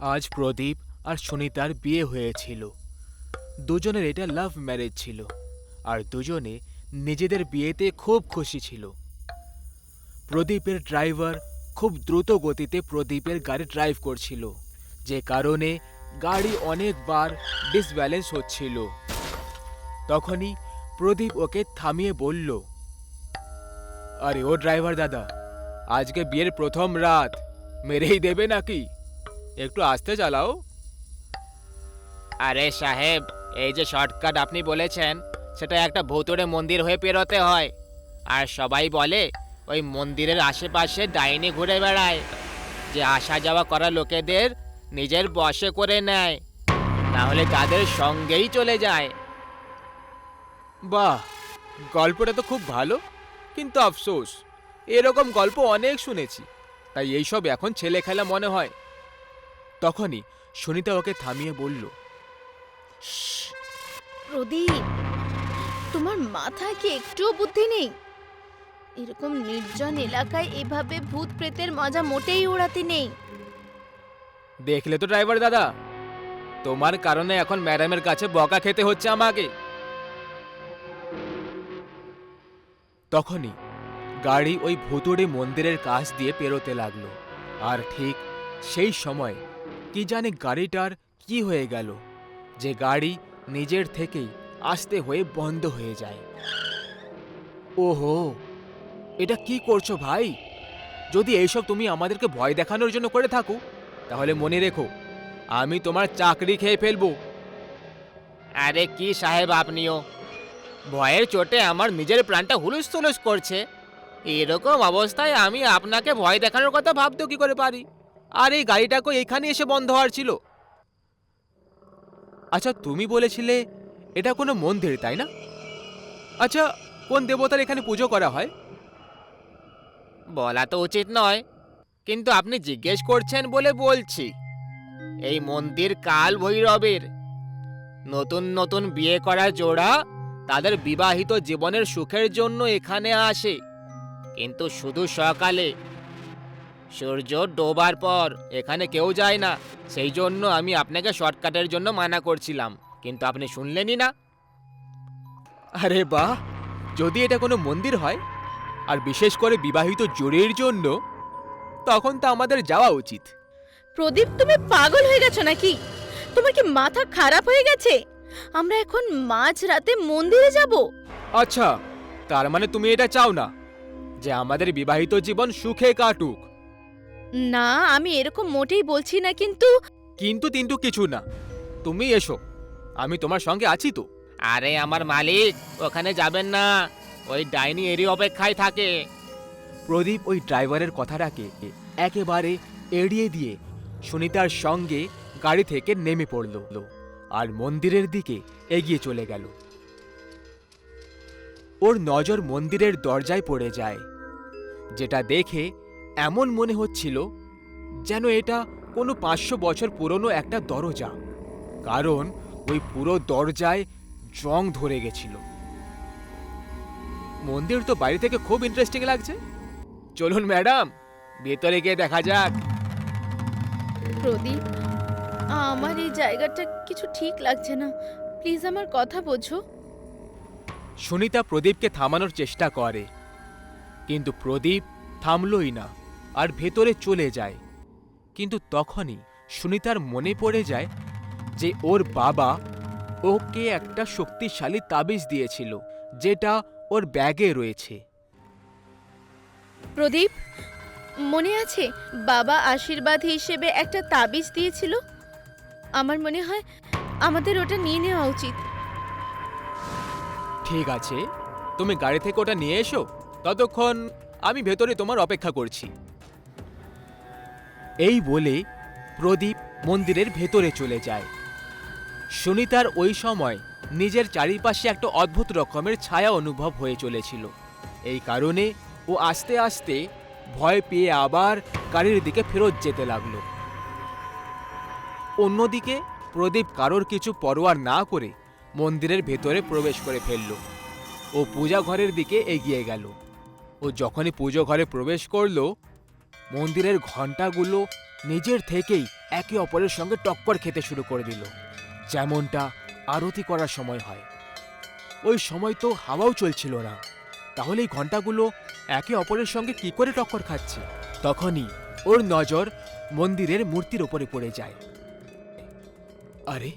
আজ প্রদীপ আর সুনিতার বিয়ে হয়েছিল। দুজনের এটা লাভ ম্যারেজ ছিল, আর দুজনে নিজেদের বিয়েতে খুব খুশি ছিল। প্রদীপের ড্রাইভার খুব দ্রুত গতিতে প্রদীপের গাড়ি ড্রাইভ করছিল, যে কারণে গাড়ি অনেকবার ডিসব্যালেন্স হচ্ছিল। তখনই প্রদীপ ওকে থামিয়ে বলল, আরে ও ড্রাইভার দাদা, আজকে বিয়ের প্রথম রাত, মেরেই দেবে নাকি? একটু আস্তে চালাও। আরে সাহেব, এই যে শর্টকাট আপনি বলেছেন সেটা একটা ভুতুড়ে মন্দির হয়ে পেরোতে হয়। আর সবাই বলে ওই মন্দিরের আশেপাশে ডাইনি ঘুরে বেড়ায়, যে আসা যাওয়া করা লোকেদের নিজের বশে করে নেয়, না হলে তাদের সঙ্গেই চলে যায়। বাহ, গল্পটা তো খুব ভালো, কিন্তু আফসোস এরকম গল্প অনেক শুনেছি, তাই এইসব এখন ছেলে খেলা মনে হয়। তখনই সুনিতা ওকে থামিয়ে বলল, প্রদীপ, তোমার মাথায় কি একটুও বুদ্ধি নেই? এরকম নির্জন এলাকায় এভাবে ভূত প্রেতের মজা মোটেই ওড়াতে নেই। দেখলে তো ড্রাইভার দাদা, তোমার কারণে এখন ম্যাডামের কাছে বকা খেতে হচ্ছে আমাকে। তখনই গাড়ি ওই ভুতুড়ে মন্দিরের কাছ দিয়ে পেরোতে লাগলো, আর ঠিক সেই সময় কি জানে গাড়িটার কি হয়ে গেল, যে গাড়ি নিজের থেকেই আস্তে হয়ে বন্ধ হয়ে যায়। ওহো, এটা কি করছো ভাই? যদি এইসব তুমি আমাদেরকে ভয় দেখানোর জন্য করে থাকো, তাহলে মনে রেখো আমি তোমার চাকরি খেয়ে ফেলবো। আরে কি সাহেব, আপনিও ভয়ের চোটে আমার নিজের প্রাণটা হুলুস তুলুস করছে। এরকম অবস্থায় আমি আপনাকে ভয় দেখানোর কথা ভাবতেও কি করে পারি? আর এই গাড়িটাকে এখানে এসে বন্ধ হওয়ার ছিল। আচ্ছা, তুমি বলেছিলে এটা কোনো মন্দির, তাই না? আচ্ছা, কোন দেবতার এখানে পুজো করা হয়? বলা তো উচিত নয়, কিন্তু আপনি জিজ্ঞেস করছেন বলে বলছি। এই মন্দির কাল ভৈরবের। নতুন নতুন বিয়ে করা জোড়া তাদের বিবাহিত জীবনের সুখের জন্য এখানে আসে, কিন্তু শুধু সকালে। সূর্য ডোবার পর এখানে কেউ যায় না। সেই জন্য আমি আপনাকে শর্টকাটের জন্য মানা করছিলাম, কিন্তু আপনি শুনলেনই না। আরে বাহ, যদি এটা কোনো মন্দির হয়, আর বিশেষ করে বিবাহিত জোড়ের জন্য, তখন তো আমাদের যাওয়া উচিত। প্রদীপ, তুমি পাগল হয়ে গেছো নাকি? তোমার কি মাথা খারাপ হয়ে গেছে? আমরা এখন মাঝ রাতে মন্দিরে যাব? আচ্ছা, তার মানে তুমি এটা চাও না যে আমাদের বিবাহিত জীবন সুখে কাটুক? না, আমি এরকম মোটেই বলছি না, কিন্তু কিন্তু কিছু না, তুমি এসো, আমি তোমার সঙ্গে আছি তো। আরে আমার মালিক, ওখানে যাবেন না, ওই ডাইনি এরই অপেক্ষায় থাকে। প্রদীপ ওই ড্রাইভারের কথাটাকে একেবারে এড়িয়ে দিয়ে সুনিতার সঙ্গে গাড়ি থেকে নেমে পড়ল আর মন্দিরের দিকে এগিয়ে চলে গেল। ওর নজর মন্দিরের দরজায় পড়ে যায়, যেটা দেখে এমন মনে হচ্ছিল যেন এটা কোনো 500 বছর পুরনো একটা দরজা, কারণ ওই পুরো দরজায় জং ধরে গেছিল। মন্দির তো বাইরে থেকে খুব ইন্টারেস্টিং লাগছে, চলুন ম্যাডাম, ভেতরে গিয়ে দেখা যাক। প্রদীপ, আমার এই জায়গাটা কিছু ঠিক লাগছে না। প্লিজ আমার কথা বোঝো। সুনিতা প্রদীপকে থামানোর চেষ্টা করে, কিন্তু প্রদীপ থামলই না আর ভেতরে চলে যায়। কিন্তু তখনই সুনিতার মনে পড়ে যায় যে ওর বাবা ওকে একটা শক্তিশালী তাবিজ দিয়েছিল, যেটা ওর ব্যাগে রয়েছে। প্রদীপ, মনে আছে বাবা আশীর্বাদ হিসেবে একটা তাবিজ দিয়েছিল? আমার মনে হয় আমাদের ওটা নিয়ে নেওয়া উচিত। ঠিক আছে, তুমি গাড়ি থেকে ওটা নিয়ে এসো, ততক্ষণ আমি ভেতরে তোমার অপেক্ষা করছি। এই বলে প্রদীপ মন্দিরের ভেতরে চলে যায়। সুনিতার ওই সময় নিজের চারিপাশে একটা অদ্ভুত রকমের ছায়া অনুভব হয়ে চলেছিল। এই কারণে ও আস্তে আস্তে ভয় পেয়ে আবার গাড়ির দিকে ফেরত যেতে লাগলো। অন্যদিকে প্রদীপ কারোর কিছু পরোয়া না করে মন্দিরের ভেতরে প্রবেশ করে ফেলল। ও পূজা ঘরের দিকে এগিয়ে গেল। ও যখনই পুজো ঘরে প্রবেশ করল, মন্দিরের ঘণ্টাগুলো নিজের থেকেই একে অপরের সঙ্গে টক্কর খেতে শুরু করে দিল, যেমনটা আরতি করার সময় হয়। ওই সময় তো হাওয়াও চলছিল না, তাহলে এই ঘন্টাগুলো একে অপরের সঙ্গে কি করে টক্কর খাচ্ছে? তখনই ওর নজর মন্দিরের মূর্তির ওপরে পড়ে যায়। আরে,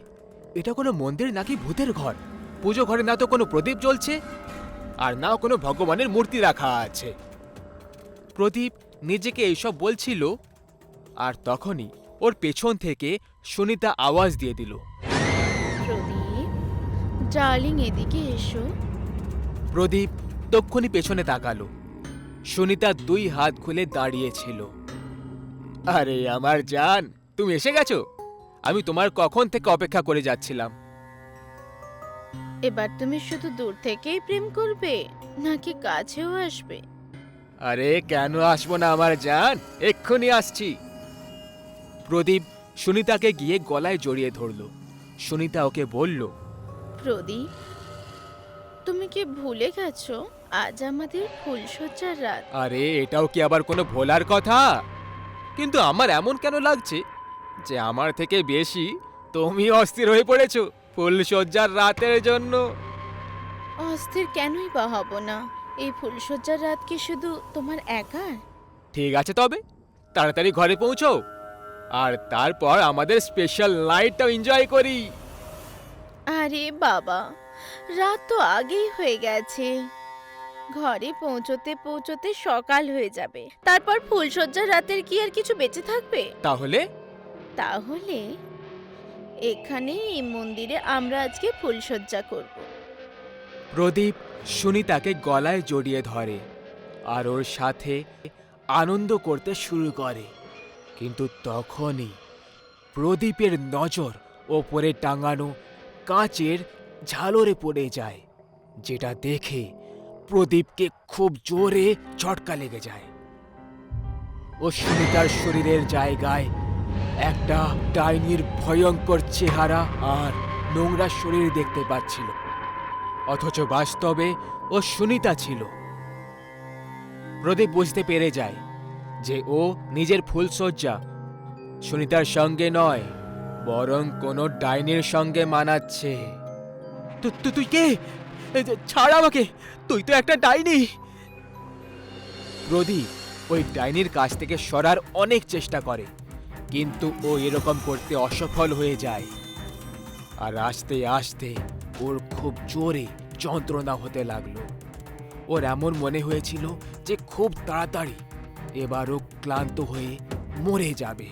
এটা কোনো মন্দির নাকি ভূতের ঘর? পুজো ঘরে না তো কোনো প্রদীপ জ্বলছে, আর না কোনো ভগবানের মূর্তি রাখা আছে। প্রদীপ নিজেকে এইসব বলছিল, আর তখনই ওর পেছন থেকে সুনিতা আওয়াজ দিয়ে দিল। প্রদীপ, ডার্লিং এদিকে এসো। প্রদীপ তক্ষুনি পেছনে তাকালো। সুনিতা 2 হাত খুলে দাঁড়িয়েছিল। আরে আমার জান, তুমি এসে গেছো? আমি তোমার কখন থেকে অপেক্ষা করে যাচ্ছিলাম। এবার তুমি শুধু দূর থেকেই প্রেম করবে নাকি কাছেও আসবে? আরে কেন আসবো না আমার জান, এক্ষুনি আসছি। প্রদীপ সুনিতাকে গিয়ে গলায় জড়িয়ে ধরল। সুনিতা ওকে বলল, প্রদীপ, তুমি কি ভুলে গেছো আজ আমাদের ফুলসজ্জার রাত? আরে এটাও কি আবার কোনো ভোলার কথা? কিন্তু আমার এমন কেন লাগছে যে আমার থেকে বেশি তুমি অস্থির হয়ে পড়েছো ফুলসজ্জার রাতের জন্য? অস্থির কেনই বা হব না? এই ফুলসজ্জার রাত কি শুধু তোমার একার? ঠিক আছে, তবে তাড়াতাড়ি ঘরে পৌঁছো, আর তারপর আমাদের স্পেশাল নাইটটাও এনজয় করি। আরে বাবা, রাত তো আগেই হয়ে গেছে। ঘরে পৌঁছতে পৌঁছতে সকাল হয়ে যাবে, তারপর ফুলসজ্জার রাতের কি আর কিছু বেঁচে থাকবে? তাহলে তাহলে এখানে এই মন্দিরে আমরা আজকে ফুলসজ্জা করব। প্রদীপ সুনিতাকে গলায় জড়িয়ে ধরে আর ওর সাথে আনন্দ করতে শুরু করে। কিন্তু তখনই প্রদীপের নজর ওপরে টাঙানো কাঁচের ঝালরে পড়ে যায়, যেটা দেখে প্রদীপকে খুব জোরে ঝটকা লেগে যায়। ও সুনিতার শরীরের জায়গায় একটা ডাইনির ভয়ঙ্কর চেহারা আর নোংরা শরীর দেখতে পাচ্ছিল, অথচ বাস্তবে ও সুনিতা ছিল। প্রদীপ বুঝতে পেরে যায় যে ও নিজের ফুলসজ্জা সুনিতার সঙ্গে নয়, বরং কোনো ডাইনির সঙ্গে মানাচ্ছে। তুই কে? ছাড় আমাকে, তুই তো একটা ডাইনি। প্রদীপ ওই ডাইনির কাছ থেকে সরার অনেক চেষ্টা করে, কিন্তু ও এরকম করতে অসফল হয়ে যায়। আর আস্তে আস্তে ওর খুব জোরে যন্ত্রণা হতে লাগলো। ওর এমন মনে হয়েছিল যে খুব তাড়াতাড়ি এবারও ক্লান্ত হয়ে মরে যাবে।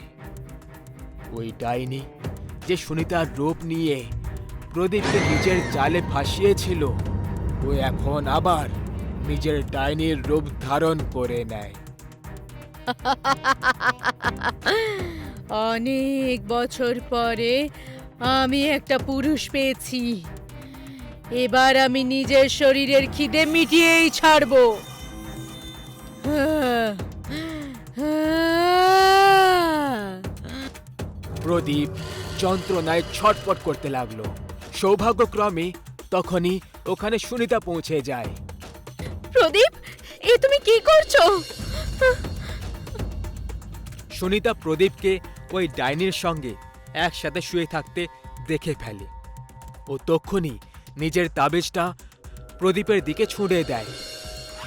ওই ডাইনি যে সুনিতার রূপ নিয়ে প্রদীপকে নিজের জালে ফাঁসিয়েছিল, ও এখন আবার নিজের ডাইনির রূপ ধারণ করে নেয়। অনেক বছর পরে আমি একটা পুরুষ পেয়েছি। এবার আমি নিজের শরীরের খিদে মিটিয়েই ছাড়বো। প্রদীপ যন্ত্রণায় ছটফট করতে লাগলো। সৌভাগ্যক্রমে তখনই ওখানে সুনিতা পৌঁছে যায়। প্রদীপ, এ তুমি কি করছো? সুনিতা প্রদীপকে ওই ডাইনির সঙ্গে একসাথে শুয়ে থাকতে দেখে ফেলে। ও তক্ষুনি নিজের তাবিজটা প্রদীপের দিকে ছুঁড়ে দেয়,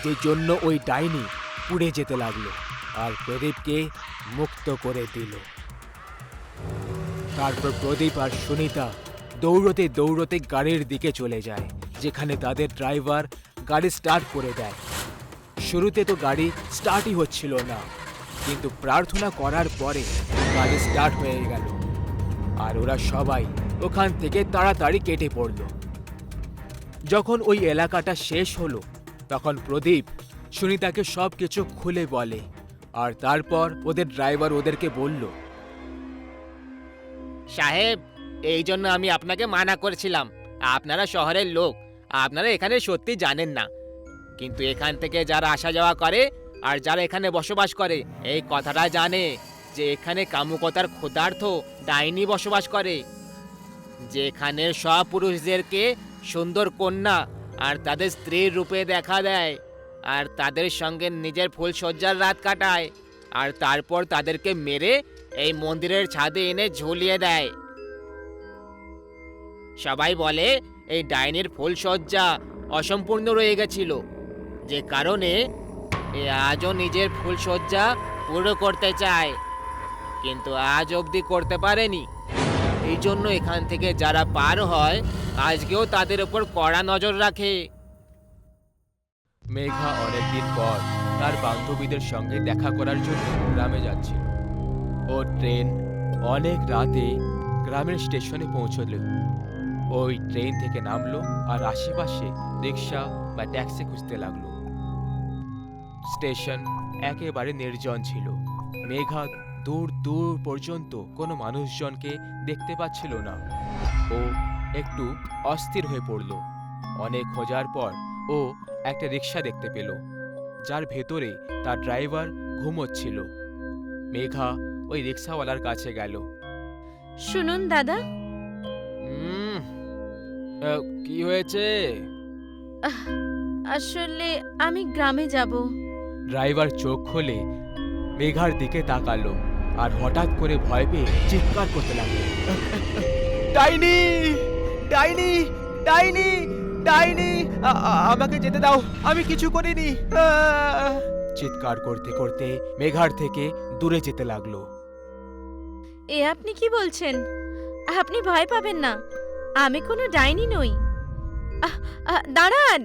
যে জন্য ওই ডাইনি পুড়ে যেতে লাগলো আর প্রদীপকে মুক্ত করে দিল। তারপর প্রদীপ আর সুনিতা দৌড়তে দৌড়তে গাড়ির দিকে চলে যায়, যেখানে তাদের ড্রাইভার গাড়ি স্টার্ট করে দেয়। শুরুতে তো গাড়ি স্টার্টই হচ্ছিল না, কিন্তু প্রার্থনা করার পরে গাড়ি স্টার্ট হয়ে গেল আর ওরা সবাই ওখান থেকে তাড়াতাড়ি কেটে পড়ল। যখন ওই এলাকাটা শেষ হলো, তখন প্রদীপ সুনিতাকে সব কিছু খুলে বলে, আর তারপর ওদের ড্রাইভার ওদেরকে বলল, সাহেব, এই জন্য আমি আপনাকে মানা করেছিলাম। আপনারা শহরের লোক, আপনারা এখানে সত্যি জানেন না, কিন্তু এখান থেকে যারা আসা যাওয়া করে আর যারা এখানে বসবাস করে এই কথাটা জানে যে এখানে কামুকতার ক্ষুধার্ত ডাইনি বসবাস করে, যেখানে সব পুরুষদেরকে সুন্দর কন্যা আর তাদের স্ত্রীর রূপে দেখা দেয় আর তাদের সঙ্গে নিজের ফুলসজ্জার রাত কাটায়। আর তারপর তাদেরকে মেরে এই মন্দিরের ছাদে এনে ঝুলিয়ে দেয়। সবাই বলে এই ডাইনির ফুলসজ্জা অসম্পূর্ণ রয়ে গেছিল, যে কারণে এ আজও নিজের ফুলসজ্জা পুরো করতে চায়, কিন্তু আজ অবধি করতে পারেনি। এই জন্য এখান থেকে যারা পার হয় আজকেও তাদের উপর কড়া নজর রাখে। মেঘা অনেকদিন পর তার বান্ধবীদের সঙ্গে দেখা করার জন্য গ্রামে যাচ্ছিল। ও ট্রেন অনেক রাতে গ্রামের স্টেশনে পৌঁছল। ওই ট্রেন থেকে নামলো আর আশেপাশে রিক্সা বা ট্যাক্সি খুঁজতে লাগলো। স্টেশন একেবারে নির্জন ছিল। মেঘা দূর দূর পর্যন্ত কোনো মানুষজনকে দেখতে পাচ্ছিল না। ও একটু অস্থির হয়ে পড়ল। অনেক খোঁজার পর ও একটা রিক্সা দেখতে পেল, যার ভেতরে তার ড্রাইভার ঘুমোচ্ছিল। মেঘা ওই রিক্সাওয়ালার কাছে গেল। শুনুন দাদা, কি হয়েছে? আসলে আমি গ্রামে যাব। ড্রাইভার চোখ খুলে মেঘার দিকে তাকালো আর হঠাৎ করে ভয় পেয়ে চিৎকার করতে লাগলো, ডাইনি, ডাইনি, ডাইনি, ডাইনি, আমাকে যেতে দাও, আমি কিছু করিনি। চিৎকার করতে করতে মেঘার থেকে দূরে যেতে লাগলো। এ আপনি কি বলছেন? আপনি ভয় পাবেন না, আমি কোনো ডাইনি নই। দাঁড়ান।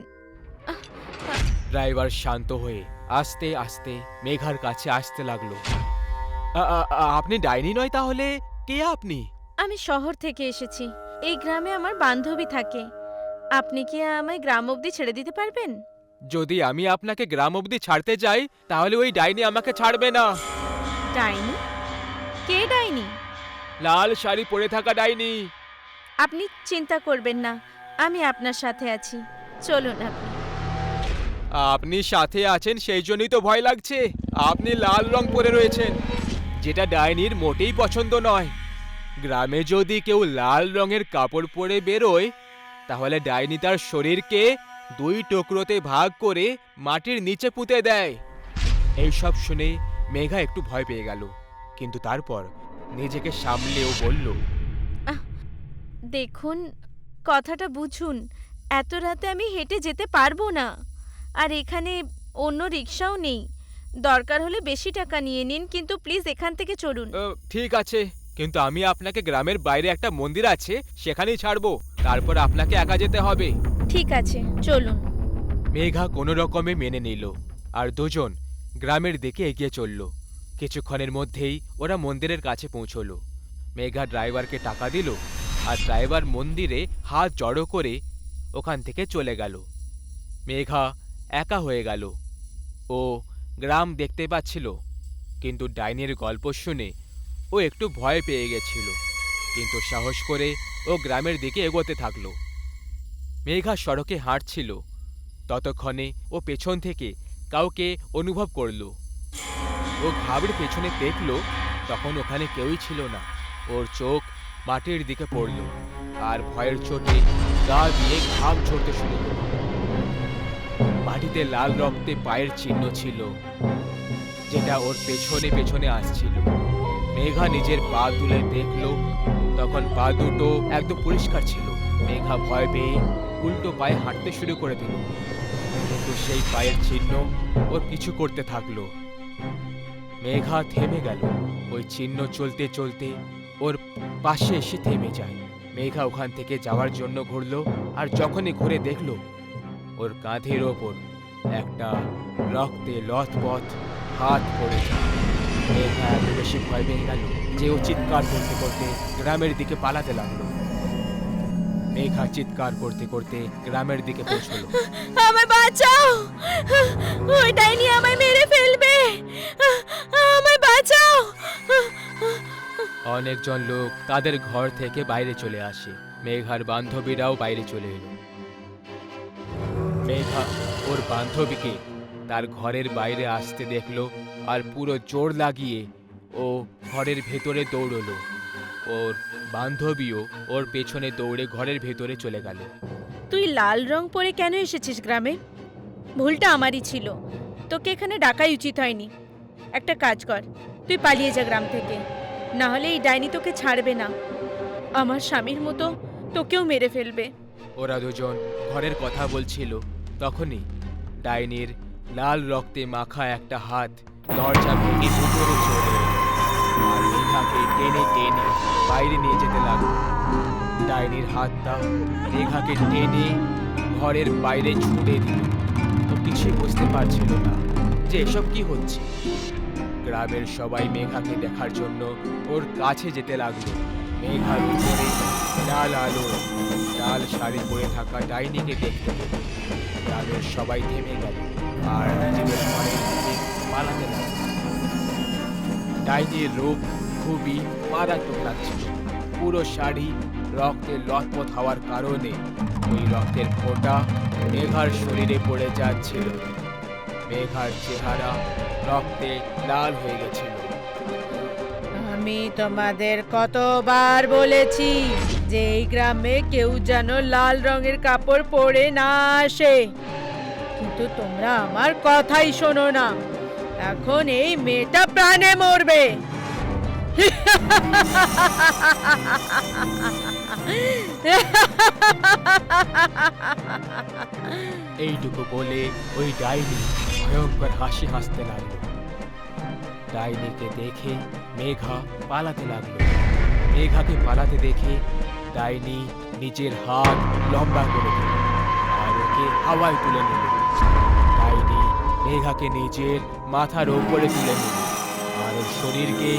ড্রাইভার শান্ত হয়ে আস্তে আস্তে মেঘার কাছে আসতে লাগলো। আপনি ডাইনি নয় তাহলে কে আপনি? আমি শহর থেকে এসেছি। এই গ্রামে আমার বান্ধবী থাকে। আপনি কি আমায় গ্রাম অবধি ছেড়ে দিতে পারবেন? যদি আমি আপনাকে গ্রাম অবধি ছাড়তে যাই তাহলে ওই ডাইনি আমাকে ছাড়বে না। ডাইনি? কে ডাইনি? লাল শাড়ি পরে থাকা ডাইনি। আপনি চিন্তা করবেন না, আমি আপনার সাথে আছি। চলুন আপনি। আপনি সাথে আছেন সেই জন্যই তো ভয় লাগছে। আপনি লাল রং পরে রয়েছেন, যেটা ডাইনির মোটেই পছন্দ নয়। গ্রামে যদি কেউ লাল রঙের কাপড় পরে বেরোয় তাহলে ডাইনি তার শরীরকে 2 টুকরোতে ভাগ করে মাটির নিচে পুঁতে দেয়। এইসব শুনে মেঘা একটু ভয় পেয়ে গেল, কিন্তু তারপর নিজেকে সামলেও বলল, দেখুন, কথাটা বুঝুন। এত রাতে আমি হেঁটে যেতে পারবো না, আর এখানে অন্য রিক্সাও নেই। দরকার হলে বেশি টাকা নিয়ে নিন, কিন্তু প্লিজ এখান থেকে চলুন। ঠিক আছে, কিন্তু আমি আপনাকে গ্রামের বাইরে একটা মন্দির আছে সেখানেই ছাড়বো, তারপর আপনাকে একা যেতে হবে। ঠিক আছে, চলুন। মেঘা কোনো রকমে মেনে নিল আর দুজন গ্রামের দিকে এগিয়ে চলল। কিছুক্ষণের মধ্যেই ওরা মন্দিরের কাছে পৌঁছলো। মেঘা ড্রাইভারকে টাকা দিল আর ড্রাইভার মন্দিরে হাত জড়ো করে ওখান থেকে চলে গেল। মেঘা একা হয়ে গেল। ও গ্রাম দেখতে পাচ্ছিল, কিন্তু ডাইনির গল্প শুনে ও একটু ভয় পেয়ে গেছিল, কিন্তু সাহস করে ও গ্রামের দিকে এগোতে থাকলো। মেঘা সড়কে হাঁটছিল, ততক্ষণে ও পেছন থেকে কাউকে অনুভব করল। ও ঘাবড়ে পেছনে দেখল, তখন ওখানে কেউই ছিল না। ওর চোখ মাটির দিকে পড়ল আর ভয়ের চোটে গা দিয়ে ঘাম ঝরতে শুরু করল। মাটিতে লাল রক্তে পায়ের চিহ্ন ছিল, যেটা ওর পেছনে পেছনে আসছিল। মেঘা নিজের পা তুলে দেখল, তখন পা দুটো একদম পরিষ্কার ছিল। মেঘা ভয় পেয়ে উল্টো পায়ে হাঁটতে শুরু করে দিল, কিন্তু সেই পায়ের চিহ্ন ওর কিছু করতে থাকলো। মেঘা থেমে গেল। ওই চিহ্ন চলতে চলতে ওর পাশে এসে থেমে যায়। মেঘা ওখান থেকে যাওয়ার জন্য ঘুরল, আর যখনই ঘুরে দেখল ওর কাঁধের ওপর একটা রক্তে লথপথ হাত পড়ে যায়। মেঘা এত বেশি ভয় পেয়ে গেল যে ও চিৎকার করতে করতে গ্রামের দিকে পালাতে লাগলো। মেঘা চিৎকার করতে করতে গ্রামের দিকে পৌঁছলো। আমায় বাঁচাও, ওই ডাইনি আমায় মেরে ফেলবে, আমায় বাঁচাও। অনেকজন লোক তাদের ঘর থেকে বাইরে চলে আসে। মেঘার বান্ধবীরাও বাইরে চলে এলো। মেঘা ওর বান্ধবীকে তার ঘরের বাইরে আসতে দেখলো আর পুরো জোর লাগিয়ে ও ঘরের ভেতরে দৌড়লো। ওর বান্ধবীও ওর পেছনে দৌড়ে ঘরের ভেতরে চলে গেল। তুই লাল রং পরে কেন এসেছিস গ্রামে? ভুলটা আমারই ছিল, তোকে এখানে ডাকাই উচিত হয়নি। একটা কাজ কর, তুই পালিয়ে যা গ্রাম থেকে, না হলে এই ডাইনি তোকে ছাড়বে না, আমার স্বামীর মতো তোকেও মেরে ফেলবে। ওরা দুজন ঘরের কথা বলছিল, তখনই ডাইনির লাল রক্তে মাখা একটা হাত দরজা ভেঙে ভিতরে চলে এলো আর মেঘাকে টেনে টেনে বাইরে নিয়ে যেতে লাগলো। ডাইনির হাতটা মেঘাকে টেনে ঘরের বাইরে ছুটে দিল। ও কিছুই বুঝতে পারছিল না যে এসব কি হচ্ছে। গ্রামের সবাই মেঘাকে দেখার জন্য ওর কাছে যেতে লাগলো। মেঘার উপরে লাল আলো লাল শাড়ি পরে থাকা ডাইনিকে দেখতে পেল। গ্রামের সবাই থেমে গেল আর নিজেদের ঘরের দিকে পালাতে লাগলো। ডাইনির রূপ খুবই মারাত্মক লাগছিল। পুরো শাড়ি রক্তে লথপথ হওয়ার কারণে ওই রক্তের ফোঁটা মেঘার শরীরে পড়ে যাচ্ছিল। মেঘার চেহারা রক্তে লাল হয়ে গেছিল। আমি তোমাদের কতবার বলেছি যে এই গ্রামে কেউ যেন লাল রঙের কাপড় পরে না আসে, কিন্তু তোমরা আমার কথাই শোনো না। এখন এই মেয়েটা প্রাণে মরবে। এইটুকু বলে ওই ডাইনি ভয়ঙ্কর হাসি হাসতে লাগলো। ডাইনিকে দেখে মেঘা পালাতে লাগলো। মেঘাকে পালাতে দেখে ডাইনি নিজের হাত লম্বা করে দিল আর ওকে হাওয়ায় তুলে নিল। ডাইনি মেঘাকে নিজের মাথার ওপরে তুলে নিল আর ওর শরীরকে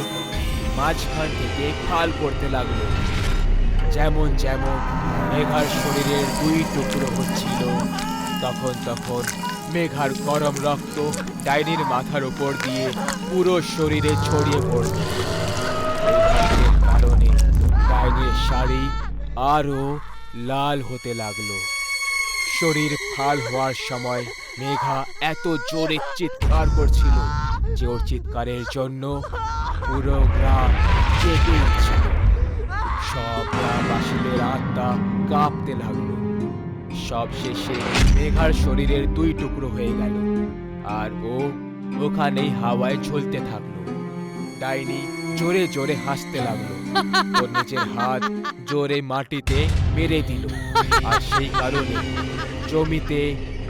মাঝখান থেকে ফাল করতে লাগলো। যেমন যেমন মেঘার শরীরের দুই টুকরো হচ্ছিল, তখন তখন মেঘার গরম রক্ত ডাইনির মাথার উপর দিয়ে পুরো শরীরে ছড়িয়ে পড়ল। এই রক্তের কারণে ডাইনির শাড়ি আরো লাল হতে লাগলো। শরীর ফাল হওয়ার সময় মেঘা এত জোরে চিৎকার করছিল যে ওর চিৎকারের জন্য পুরো গ্রাম জেগে উঠছিল। সব গ্রামবাসীদের আত্মা কাঁপতে লাগলো। সব শেষে মেঘার শরীরের দুই টুকরো হয়ে গেল আর ও ওখানেই হাওয়ায় ঝুলতে থাকলো। ডাইনি জোরে জোরে হাসতে লাগলো। ওর নিজের হাত জোরে মাটিতে মেরে দিল আর সেই কারণে জমিতে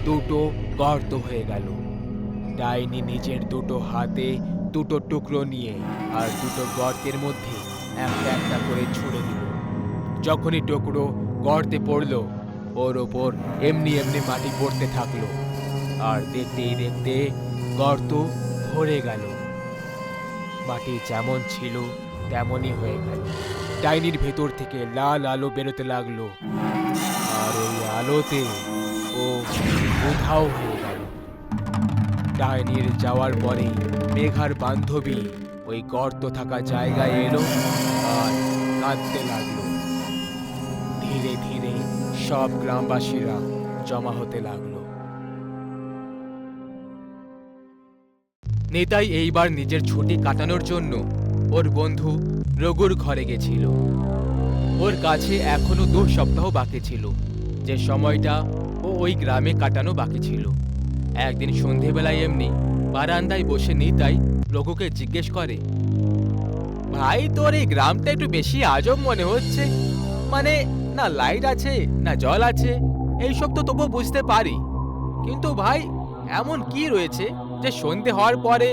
দুটো গর্ত হয়ে গেল। ডাইনি নিজের দুটো হাতে দুটো টুকরো নিয়ে আর দুটো গর্তের মধ্যে একটা একটা করে ছুঁড়ে দিল। যখনই টুকরো গর্তে পড়লো ওর ওপর এমনি এমনি মাটি পড়তে থাকলো আর দেখতেই দেখতে গর্ত ভরে গেল। মাটি যেমন ছিল তেমনই হয়ে গেল। ডাইনির ভেতর থেকে লাল আলো বেরোতে লাগলো আর ওই আলোতে ও উধাও হয়ে গেল। ডাইনির যাওয়ার পরে মেঘার বান্ধবী ওই গর্ত থাকা জায়গায় এলো আর কাঁদতে লাগলো। ধীরে ধীরে সব গ্রামবাসীরা জমা হতে লাগলো। নিতাই এইবার নিজের ছুটি কাটানোর জন্য ওর বন্ধু রঘুর ঘরে গেছিল। ওর কাছে এখনো 2 সপ্তাহ বাকি ছিল, যে সময়টা ও ওই গ্রামে কাটানো বাকি ছিল। একদিন সন্ধেবেলায় এমনি বারান্দায় বসে নিতাই রঘুকে জিজ্ঞেস করে, ভাই তোর এই গ্রামটা একটু বেশি আজব মনে হচ্ছে। মানে না লাইট আছে না জল আছে, এইসব তো তবুও বুঝতে পারি, কিন্তু ভাই এমন কি রয়েছে যে সন্ধে হওয়ার পরে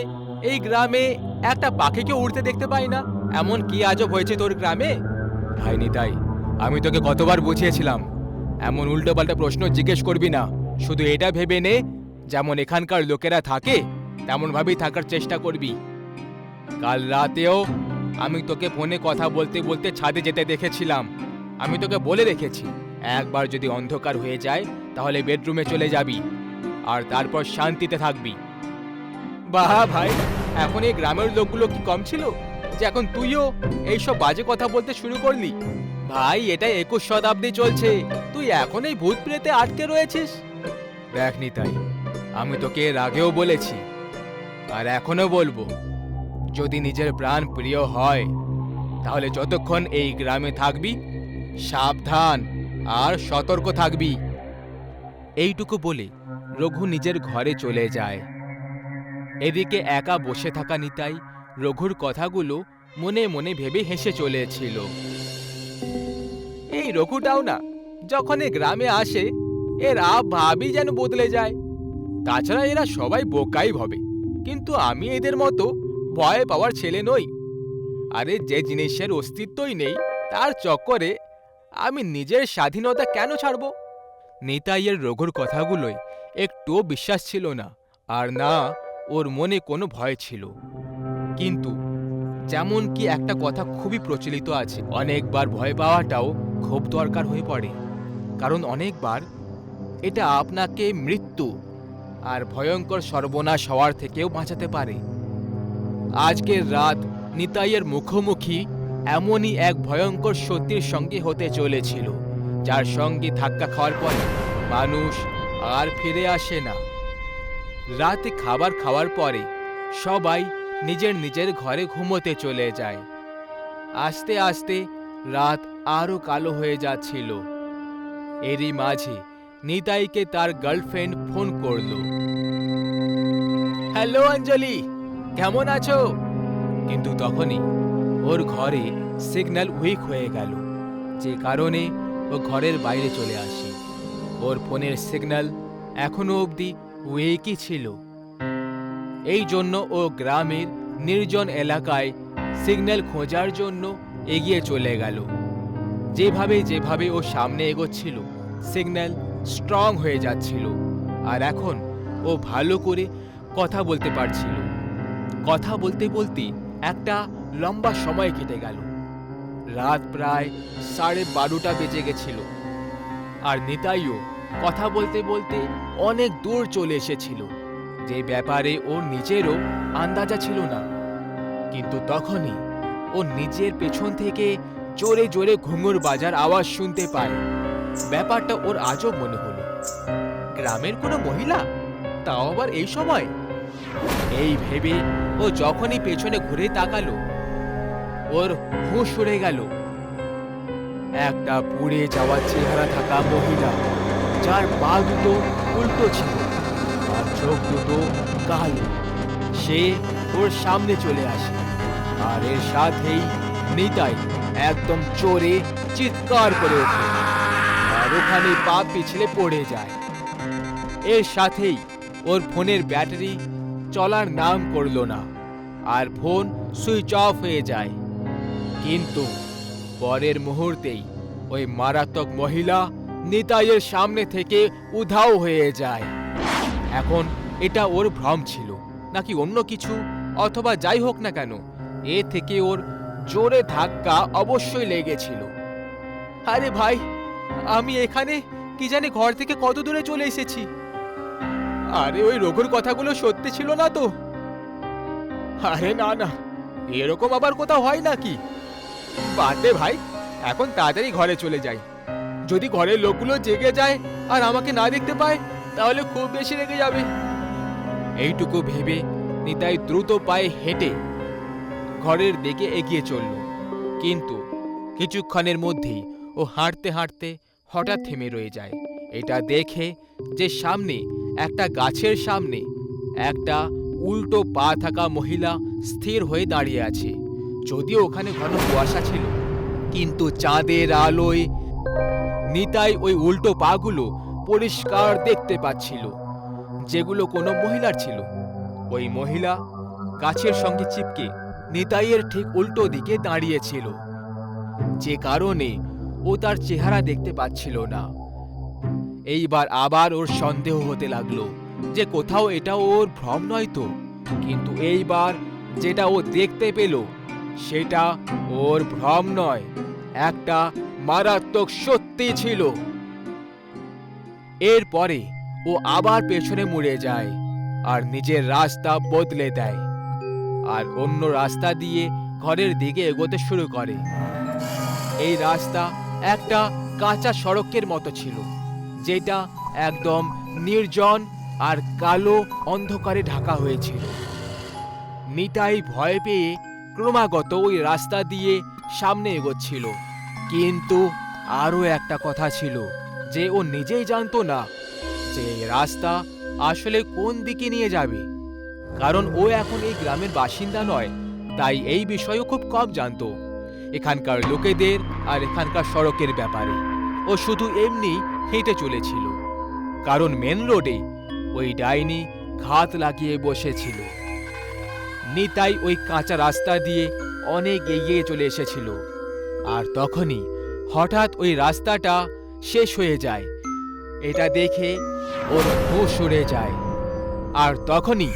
এই গ্রামে একটা পাখিকে উড়তে দেখতে পাই না? এমন কি আজব হয়েছে তোর গ্রামে? ভাই নিতাই, আমি তোকে কতবার বুঝিয়েছিলাম এমন উল্টোপাল্টা প্রশ্ন জিজ্ঞেস করবি না। শুধু এটা ভেবে নে যেমন এখানকার লোকেরা থাকে তেমন ভাবেই থাকার চেষ্টা করবি। কাল রাতেও আমি তোকে ফোনে কথা বলতে বলতে ছাদে যেতে দেখেছিলাম। আমি তোকে বলে রেখেছি একবার যদি অন্ধকার হয়ে যায় তাহলে বেডরুমে চলে যাবি আর তারপর শান্তিতে থাকবি। বাহ ভাই, এখন এই গ্রামের লোকগুলো কি কম ছিল যে এখন তুইও এইসব বাজে কথা বলতে শুরু করলি? ভাই এটা 21 শতাব্দী চলছে, তুই এখন এই ভূত প্রেতে আটকে রয়েছিস। দেখ নিতাই, আমি তোকে এর আগেও বলেছি আর এখনো বলবো, যদি নিজের প্রাণ প্রিয় হয় তাহলে যতক্ষণ এই গ্রামে থাকবি সাবধান আর সতর্ক থাকবি। এইটুকু বলে রঘু নিজের ঘরে চলে যায়। এদিকে একা বসে থাকা নিতাই রঘুর কথাগুলো মনে মনে ভেবে হেসে চলেছিল। এই রঘুটাও না যখন এ গ্রামে আসে এর ভাবই যেন বদলে যায়। তাছাড়া এরা সবাই বোকাই ভাবে, কিন্তু আমি এদের মতো ভয় পাওয়ার ছেলে নই। আরে যে জিনিসের অস্তিত্বই নেই তার চক্করে আমি নিজের স্বাধীনতা কেন ছাড়ব? নিতাইয়ের রঘুর কথাগুলোই একটুও বিশ্বাস ছিল না, আর না ওর মনে কোনো ভয় ছিল। কিন্তু যেমন কি একটা কথা খুবই প্রচলিত আছে, অনেকবার ভয় পাওয়াটাও খুব দরকার হয়ে পড়ে, কারণ অনেকবার এটা আপনাকে মৃত্যু আর ভয়ঙ্কর সর্বনাশ হওয়ার থেকেও বাঁচাতে পারে। আজকের রাত নিতাইয়ের মুখোমুখি এমনই এক ভয়ঙ্কর সত্যির সঙ্গে হতে চলেছিল, যার সঙ্গে ধাক্কা খাওয়ার পরে মানুষ আর ফিরে আসে না। রাতে খাবার খাওয়ার পরে সবাই নিজের নিজের ঘরে ঘুমোতে চলে যায়। আস্তে আস্তে রাত আরো কালো হয়ে যাচ্ছিল। এরই মাঝে নিতাইকে তার গার্লফ্রেন্ড ফোন করলো। হ্যালো অঞ্জলি, কেমন আছো? কিন্তু তখনই ওর ঘরে সিগন্যাল উইক হয়ে গেল, যে কারণে ও ঘরের বাইরে চলে আসে। ওর ফোনের সিগন্যাল এখনো অবধি উইকই ছিল। এই জন্য ও গ্রামের নির্জন এলাকায় সিগন্যাল খোঁজার জন্য এগিয়ে চলে গেল। যেভাবে যেভাবে ও সামনে এগোচ্ছিল সিগন্যাল স্ট্রং হয়ে যাচ্ছিল, আর এখন ও ভালো করে কথা বলতে পারছিল। কথা বলতে বলতে একটা লম্বা সময় কেটে গেল। রাত প্রায় 12:30 বেজে গেছিল, আর নিতাইও কথা বলতে বলতে অনেক দূর চলে এসেছিল, যে ব্যাপারে ওর নিজেরও আন্দাজা ছিল না। কিন্তু তখনই ও নিজের পেছন থেকে জোরে জোরে ঘুঙুর বাজার আওয়াজ শুনতে পায়। ব্যাপারটা ওর আজব মনে হলো। গ্রামের কোনো মহিলা, তাও আবার এই সময়? এই ভেবে ও যখনই পেছনে ঘুরে তাকালো ওর হুঁশ উড়ে গেল। একটা পুড়ে যাওয়া চেহারা থাকা মহিলা, যার পা দুটো উল্টো ছিল আর চোখ দুটো কালো, সে ওর সামনে চলে আসে। আর এর সাথেই নিতাই একদম চোরে চিৎকার করে ওঠে, আর ওখানে পা পিছলে পড়ে যায়। এর সাথেই ওর ফোনের ব্যাটারি চলার নাম করলো না, আর ফোন সুইচ অফ হয়ে যায়। কিন্তু পরের মুহূর্তেই ওই মারাত্মক মহিলা নিতাইয়ের সামনে থেকে উধাও হয়ে যায়। এখন এটা ওর ভ্রম ছিল নাকি অন্য কিছু, অথবা যাই হোক না কেন, এ থেকে ওর জোরে ধাক্কা অবশ্যই লেগেছিল। আরে ভাই, আমি এখানে কি জানি ঘর থেকে কত দূরে চলে এসেছি। আরে ওই রঘুর কথাগুলো সত্যি ছিল না তো? আরে না না, এরকম আবার কোথাও হয় নাকি? বাদ দে ভাই, এখন তাড়াতাড়ি ঘরে চলে যাই। যদি ঘরের লোকগুলো জেগে যায় আর আমাকে না দেখতে পায় তাহলে খুব বেশি রেগে যাবে। এইটুকু ভেবে নিতাই দ্রুত পায়ে হেঁটে ঘরের দিকে এগিয়ে চলল। কিন্তু কিছুক্ষণের মধ্যেই ও হাঁটতে হাঁটতে হঠাৎ থেমে রয়ে যায়। এটা দেখে যে সামনে একটা গাছের সামনে একটা উল্টো পা থাকা মহিলা স্থির হয়ে দাঁড়িয়ে আছে। যদিও ওখানে ঘন কুয়াশা ছিল, কিন্তু চাঁদের আলোয় নিতাই ওই উল্টো পাগুলো পরিষ্কার দেখতে পাচ্ছিল, যেগুলো কোনো মহিলার ছিল। ওই মহিলা গাছের সঙ্গে চিপকে নিতাইয়ের ঠিক উল্টো দিকে দাঁড়িয়েছিল, যে কারণে ও তার চেহারা দেখতে পাচ্ছিল না। এইবার আবার ওর সন্দেহ হতে লাগলো যে কোথাও এটা ওর ভ্রম নয় তো। কিন্তু এইবার যেটা ও দেখতে পেল সেটা ওর ভ্রম নয়, একটা মারাত্মক সত্যি ছিল। এরপরে ও আবার পেছনে মুড়ে যায় আর নিজের রাস্তা বদলে দেয়, আর অন্য রাস্তা দিয়ে ঘরের দিকে এগোতে শুরু করে। এই রাস্তা একটা কাঁচা সড়কের মতো ছিল, যেটা একদম নির্জন আর কালো অন্ধকারে ঢাকা হয়েছিল। নিতাই ভয় পেয়ে ক্রমাগত ওই রাস্তা দিয়ে সামনে এগোচ্ছিল, কিন্তু আরো একটা কথা ছিল যে ও নিজেই জানতো না যে এই রাস্তা আসলে কোন দিকে নিয়ে যাবে। কারণ ও এখন এই গ্রামের বাসিন্দা নয়, তাই এই বিষয়েও খুব কম জানতো, এখানকার লোকেদের আর এখানকার সড়কের ব্যাপারে। ও শুধু এমনি হেঁটে চলেছিল, কারণ মেন রোডে ওই ডাইনি ঘাত লাগিয়ে বসেছিল। নিতাই ওই কাঁচা রাস্তা দিয়ে অনেক এগিয়ে চলে এসেছিল, আর তখনই হঠাৎ ওই রাস্তাটা শেষ হয়ে যায়। এটা দেখে ওর হুঁশ উড়ে যায়, আর তখনই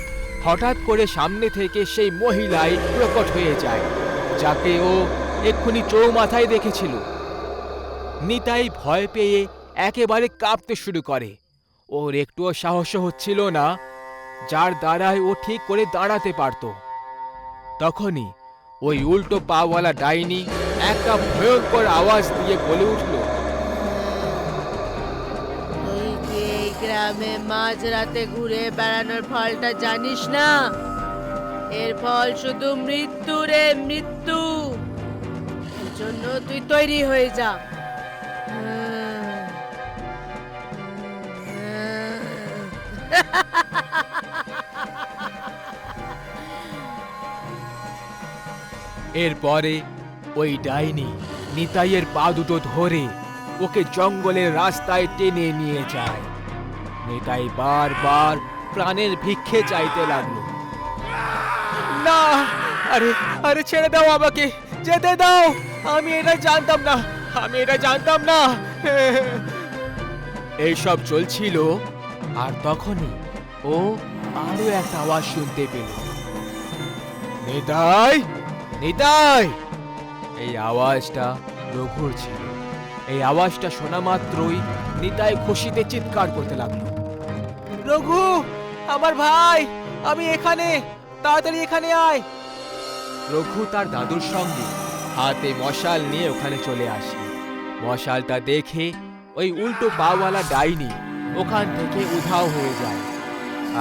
হঠাৎ করে সামনে থেকে সেই মহিলাই প্রকট হয়ে যায়, যাকে ও এক্ষুনি চৌমাথায় দেখেছিল। নিতাই ভয় পেয়ে একেবারে কাঁপতে শুরু করে। ওর একটুও সাহস হচ্ছিল না, যার দ্বারায় ও ঠিক করে দাঁড়াতে পারত। তখনই ওই উল্টো পাওয়ালা ডাইনি একটা ভয়ঙ্কর আওয়াজ দিয়ে বলে উঠল, তুই কি এই গ্রামে মাঝরাতে ঘুরে বেড়ানোর ফলটা জানিস না? এর ফল শুধু মৃত্যু রে, মৃত্যু। এর জন্য তুই তৈরি হয়ে যা। এরপরে ওই ডাইনি নিতাইয়ের পা দুটো ধরে ওকে জঙ্গলের রাস্তায় টেনে নিয়ে যায়। নিতাই বারবার প্রাণের ভিক্ষে চাইতে লাগলো। না, আরে আরে ছেড়ে দাও আমাকে, যেতে দাও, আমি এটা জানতাম না, আমি এটা জানতাম না। এইসব চলছিল, আর তখনই ও আরো একটা আওয়াজ শুনতে পেল, নিতাই, নিতাই। এই আওয়াজটা রঘুর ছিল। এই আওয়াজটা শোনা মাত্রই নিতাই খুশিতে চিৎকার করতে লাগলো, রঘু, আমার ভাই, আমি এখানে, তাড়াতাড়ি এখানে আয়। রঘু তার দাদুর সঙ্গে হাতে মশাল নিয়ে ওখানে চলে আসে। মশালটা দেখে ওই উল্টো পাওয়ালা ডাইনি ওখান থেকে উধাও হয়ে যায়,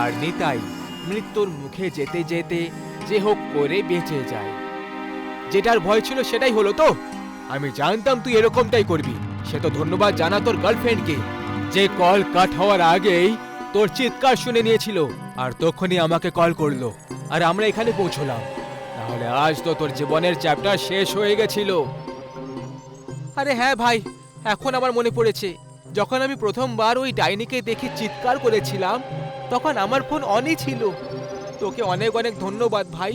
আর নিতাই মৃত্যুর মুখে যেতে যেতে যে হোক করে বেঁচে যায়। যেটার ভয় ছিল সেটাই হলো তো। আমি জানতাম তুই এরকমটাই করবি। সে তো ধন্যবাদ জানা তোর গার্লফ্রেন্ডকে, যে কল কাট হওয়ার আগেই তোর চিৎকার শুনে নিয়েছিল আর তখনই আমাকে কল করলো, আর আমরা এখানে পৌঁছলাম। তাহলে আজ তো তোর জীবনের চ্যাপ্টার শেষ হয়ে গেছিল। আরে হ্যাঁ ভাই, এখন আমার মনে পড়েছে, যখন আমি প্রথমবার ওই ডাইনিকে দেখে চিৎকার করেছিলাম, তখন আমার ফোন অনই ছিল। তোকে অনেক অনেক ধন্যবাদ ভাই।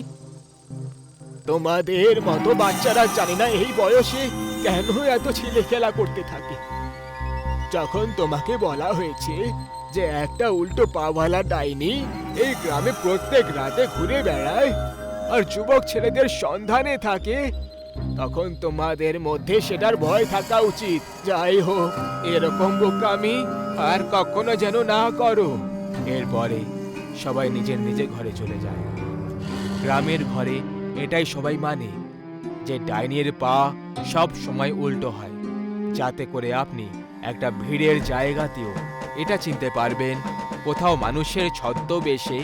তোমাদের মতো বাচ্চারা জানি না এই বয়সে কেন এত ছেলে খেলা করতে থাকে। যখন তোমাকে বলা হয়েছে যে একটা উল্টো পাওয়ালা ডাইনি এই গ্রামে প্রত্যেক রাতে ঘুরে বেড়ায় আর যুবক ছেলেদের সন্ধানে থাকে, তখন তোমাদের মধ্যে সেটার ভয় থাকা উচিত। যাই হোক, এরকম বোকামি আর কখনো যেন না করো। এরপরে সবাই নিজের নিজের ঘরে চলে যায়। গ্রামের ঘরে এটাই সবাই মানে যে ডাইনির পা সব সময় উল্টো হয়, যাতে করে আপনি একটা ভিড়ের জায়গাতেও এটা চিনতে পারবেন কোথাও মানুষের ছদ্মবেশে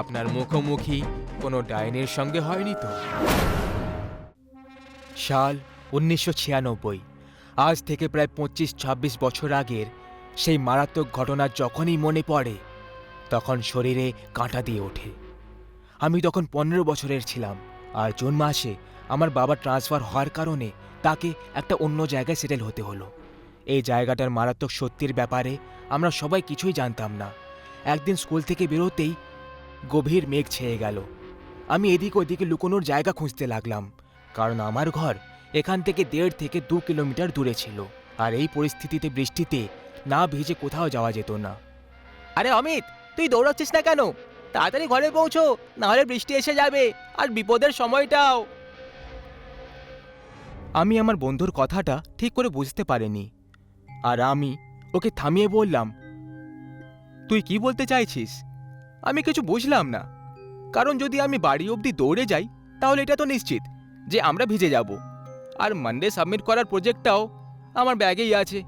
আপনার মুখোমুখি কোনো ডাইনির সঙ্গে হয়নি তো। সাল 1996। আজ থেকে প্রায় 25-26 বছর আগের সেই মারাত্মক ঘটনা যখনই মনে পড়ে, তখন শরীরে কাঁটা দিয়ে ওঠে। আমি তখন 15 বছরের ছিলাম, আর জুন মাসে আমার বাবা ট্রান্সফার হওয়ার কারণে তাকে একটা অন্য জায়গায় সেটেল হতে হলো। এই জায়গাটার মারাত্মক সত্যির ব্যাপারে আমরা সবাই কিছুই জানতাম না। একদিন স্কুল থেকে বেরোতেই গভীর মেঘ ছেয়ে গেল। আমি এদিক ওদিকে লুকোনোর জায়গা খুঁজতে লাগলাম, কারণ আমার ঘর এখান থেকে 1.5 থেকে 2 কিলোমিটার দূরে ছিল, আর এই পরিস্থিতিতে বৃষ্টিতে না ভিজে কোথাও যাওয়া যেত না। আরে অমিত, তুই দৌড়াচ্ছিস না কেন? তাড়াতাড়ি ঘরে পৌঁছো, নাহলে বৃষ্টি এসে যাবে আর বিপদের সময়টাও। আমি আমার বন্ধুর কথাটা ঠিক করে বুঝতে পারিনি, আর আমি ওকে থামিয়ে বললাম, তুই কি বলতে চাইছিস? আমি কিছু বুঝলাম না, কারণ যদি আমি বাড়ি অবধি দৌড়ে যাই তাহলে এটা তো নিশ্চিত যে আমরা ভিজে যাব, আর মানডে সাবমিট করার প্রজেক্টটাও আমার ব্যাগেই আছে।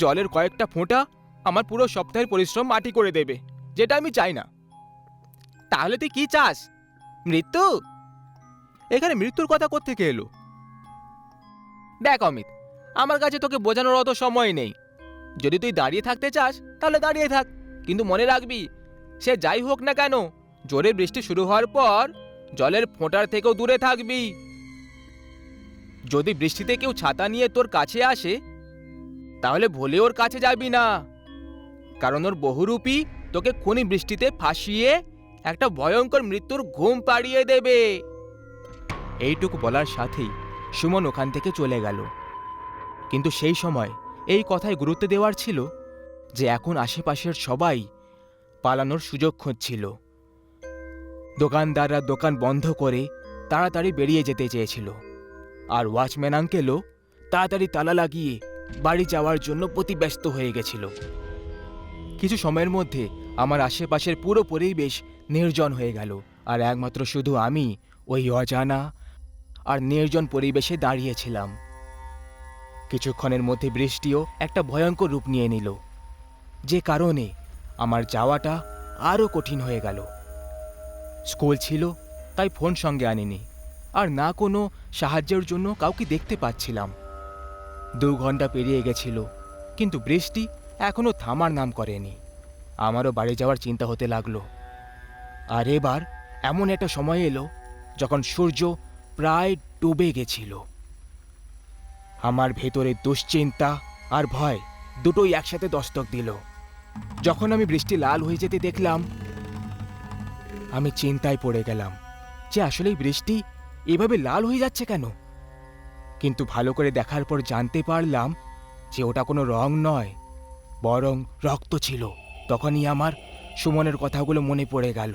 জলের কয়েকটা ফোঁটা আমার পুরো সপ্তাহের পরিশ্রম মাটি করে দেবে, যেটা আমি চাই না। তাহলে তুই কি চাস? মৃত্যু? এখানে মৃত্যুর কথা কোত্থেকে এলো? দেখ অমিত, আমার কাছে তোকে বোঝানোর অত সময় নেই। যদি তুই দাঁড়িয়ে থাকতে চাস তাহলে দাঁড়িয়ে থাক, কিন্তু মনে রাখবি সে যাই হোক না কেন, জোরে বৃষ্টি শুরু হওয়ার পর জলের ফোঁটার থেকেও দূরে থাকবি। যদি বৃষ্টিতে কেউ ছাতা নিয়ে তোর কাছে আসে তাহলে ভুলে ওর কাছে যাবি না, কারণ ওর বহুরূপী তোকে খনি বৃষ্টিতে ফাঁসিয়ে একটা ভয়ঙ্কর মৃত্যুর ঘুম পাড়িয়ে দেবে। এইটুকু বলার সাথেই সুমন ওখান থেকে চলে গেল। কিন্তু সেই সময় এই কথায় গুরুত্ব দেওয়ার ছিল যে এখন আশেপাশের সবাই পালানোর সুযোগ খুঁজছিল। দোকানদাররা দোকান বন্ধ করে তাড়াতাড়ি বেরিয়ে যেতে চেয়েছিল, আর ওয়াচম্যান আঙ্কেলও তাড়াতাড়ি তালা লাগিয়ে বাড়ি যাওয়ার জন্য ব্যস্ত হয়ে গেছিল। কিছু সময়ের মধ্যে আমার আশেপাশের পুরো পরিবেশ নির্জন হয়ে গেল, আর একমাত্র শুধু আমি ওই অজানা আর নির্জন পরিবেশে দাঁড়িয়েছিলাম। কিছুক্ষণের মধ্যে বৃষ্টিও একটা ভয়ঙ্কর রূপ নিয়ে নিল, যে কারণে আমার যাওয়াটা আরও কঠিন হয়ে গেল। স্কুল ছিল তাই ফোন সঙ্গে আনিনি, আর না কোনো সাহায্যের জন্য কাউকে দেখতে পাচ্ছিলাম। 2 ঘন্টা পেরিয়ে গেছিল, কিন্তু বৃষ্টি এখনো থামার নাম করেনি। আমারও বাড়ি যাওয়ার চিন্তা হতে লাগলো। আর এবার এমন একটা সময় এলো যখন সূর্য প্রায় ডুবে গেছিল। আমার ভেতরে দুশ্চিন্তা আর ভয় দুটোই একসাথে দস্তক দিল। যখন আমি বৃষ্টি লাল হয়ে যেতে দেখলাম, আমি চিন্তায় পড়ে গেলাম যে আসলেই বৃষ্টি এভাবে লাল হয়ে যাচ্ছে কেন। কিন্তু ভালো করে দেখার পর জানতে পারলাম যে ওটা কোনো রং নয়, বরং রক্ত ছিল। তখনই আমার সুমনের কথাগুলো মনে পড়ে গেল।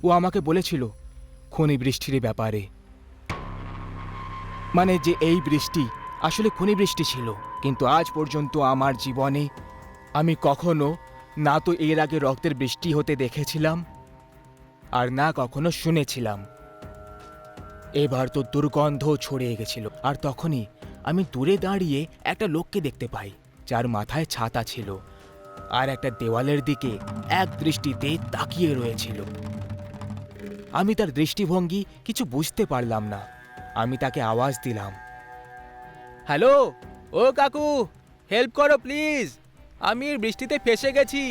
ও আমাকে বলেছিল খনি বৃষ্টির ব্যাপারে, মানে যে এই বৃষ্টি আসলে খনি বৃষ্টি ছিল। কিন্তু আজ পর্যন্ত আমার জীবনে আমি কখনো না তো এর আগে রক্তের বৃষ্টি হতে দেখেছিলাম, আর না কখনো শুনেছিলাম। এবার তো দুর্গন্ধ ছড়িয়ে গেছিল। আর তখনই আমি দূরে দাঁড়িয়ে একটা লোককে দেখতে পাই, যার মাথায় ছাতা ছিল আর একটা দেওয়ালের দিকে এক দৃষ্টিতে তাকিয়ে রয়েছিল। আমি তার দৃষ্টিভঙ্গি কিছু বুঝতে পারলাম না। আমি তাকে আওয়াজ দিলাম, হ্যালো, ও কাকু, হেল্প করো প্লিজ, আমি বৃষ্টিতে ফেসে গেছি।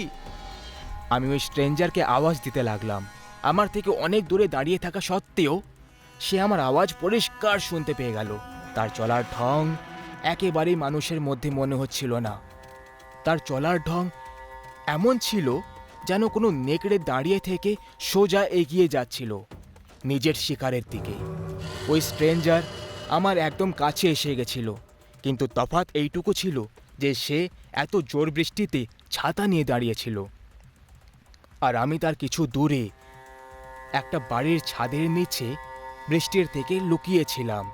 আমি ওই স্ট্রেঞ্জারকে আওয়াজ দিতে লাগলাম। আমার থেকে অনেক দূরে দাঁড়িয়ে থাকা সত্ত্বেও সে আমার আওয়াজ পরিষ্কার শুনতে পেয়ে গেল। তার চলার ঢং একেবারেই মানুষের মধ্যে মনে হচ্ছিল না। তার চলার ঢং এমন ছিল যেন কোনো নেকড়ে দাঁড়িয়ে থেকে সোজা এগিয়ে যাচ্ছিল নিজের শিকারের দিকে। ওই স্ট্রেঞ্জার আমার একদম কাছে এসে গেছিল, কিন্তু তফাৎ এইটুকু ছিল যে সে এত জোর বৃষ্টিতে ছাতা নিয়ে দাঁড়িয়েছিল, আর আমি তার কিছু দূরে একটা বাড়ির ছাদের নিচে বৃষ্টির থেকে লুকিয়েছিলাম।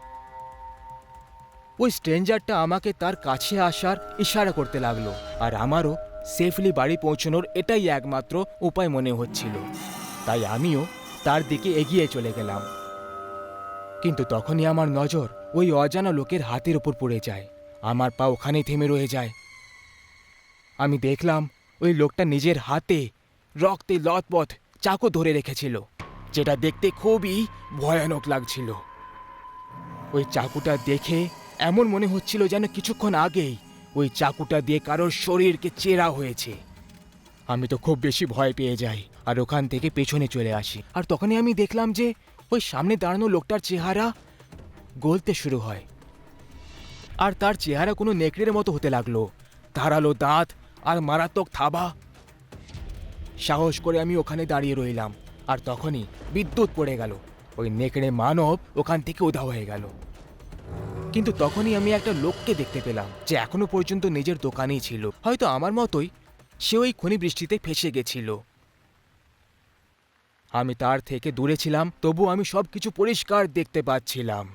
ওই স্ট্রেঞ্জারটা আমাকে তার কাছে আসার ইশারা করতে লাগলো, আর আমারও সেফলি বাড়ি পৌঁছানোর এটাই একমাত্র উপায় মনে হচ্ছিল। তাই আমিও তার দিকে এগিয়ে চলে গেলাম। কিন্তু তখনই আমার নজর ওই অজানা লোকের হাতের উপর পড়ে যায়। আমার পা ওখানেই থেমে রয়ে যায়। আমি দেখলাম ওই লোকটা নিজের হাতে রক্তে লথপথ চাকু ধরে রেখেছিল, যেটা দেখতে খুবই ভয়ানক লাগছিল। ওই চাকুটা দেখে এমন মনে হচ্ছিল যেন কিছুক্ষণ আগেই ওই চাকুটা দিয়ে কারোর শরীরকে চেরা হয়েছে। আমি তো খুব বেশি ভয় পেয়ে যাই আর ওখান থেকে পেছনে চলে আসি। আর তখনই আমি দেখলাম যে ওই সামনে দাঁড়ানো লোকটার চেহারা গলতে শুরু হয়, আর তার চেহারা কোনো নেকড়ের মতো হতে লাগলো, ধারালো দাঁত আর মারাত্মক থাবা। সাহস করে আমি ওখানে দাঁড়িয়ে রইলাম, আর তখনই বিদ্যুৎ পড়ে গেল। ওই নেকড়ে মানব ওখান থেকে উধাও হয়ে গেল। কিন্তু তখনই আমি একটা লোককে দেখতে পেলাম যে এখনো পর্যন্ত নিজের দোকানেই ছিল। হয়তো আমার মতোই সে ওই খনি বৃষ্টিতে ফেসে গেছিল। আমি তার থেকে দূরে ছিলাম, তবু আমি সবকিছু পরিষ্কার দেখতে পাচ্ছিলাম।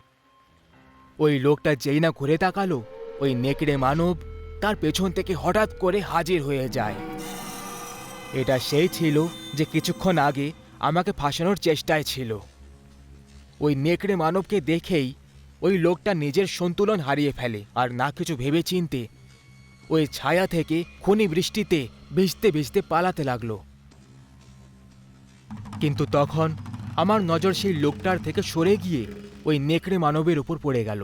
ওই লোকটা যেই না ঘুরে তাকালো, ওই নেকড়ে মানব তার পেছন থেকে হঠাৎ করে হাজির হয়ে যায়। এটা সেই ছিল যে কিছুক্ষণ আগে আমাকে ফাঁসানোর চেষ্টায় ছিল। ওই নেকড়ে মানবকে দেখেই ওই লোকটা নিজের সন্তুলন হারিয়ে ফেলে, আর না কিছু ভেবে চিনতে ওই ছায়া থেকে খনি বৃষ্টিতে ভিজতে ভিজতে পালাতে লাগলো। কিন্তু তখন আমার নজর সেই লোকটার থেকে সরে গিয়ে ওই নেকড়ে মানবের উপর পড়ে গেল।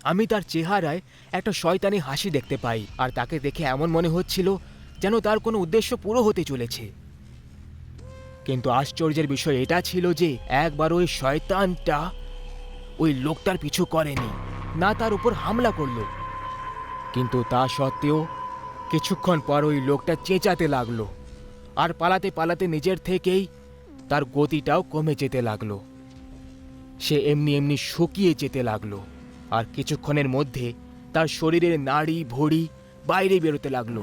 আমি তার চেহারায় একটা শয়তানি হাসি দেখতে পাই, আর তাকে দেখে এমন মনে হচ্ছিল যেন তার কোনো উদ্দেশ্য পুরো হতে চলেছে। কিন্তু আশ্চর্যের বিষয় এটা ছিল যে একবার ওই শয়তানটা ওই লোকটার পিছু করেনি, না তার উপর হামলা করলো। কিন্তু তা সত্ত্বেও কিছুক্ষণ পর ওই লোকটা চেঁচাতে লাগলো, আর পালাতে পালাতে নিজের থেকেই তার গতিটাও কমে যেতে লাগলো। সে এমনি এমনি শুকিয়ে যেতে লাগলো, আর কিছুক্ষণের মধ্যে তার শরীরের নাড়ি ভড়ি বাইরে বেরোতে লাগলো,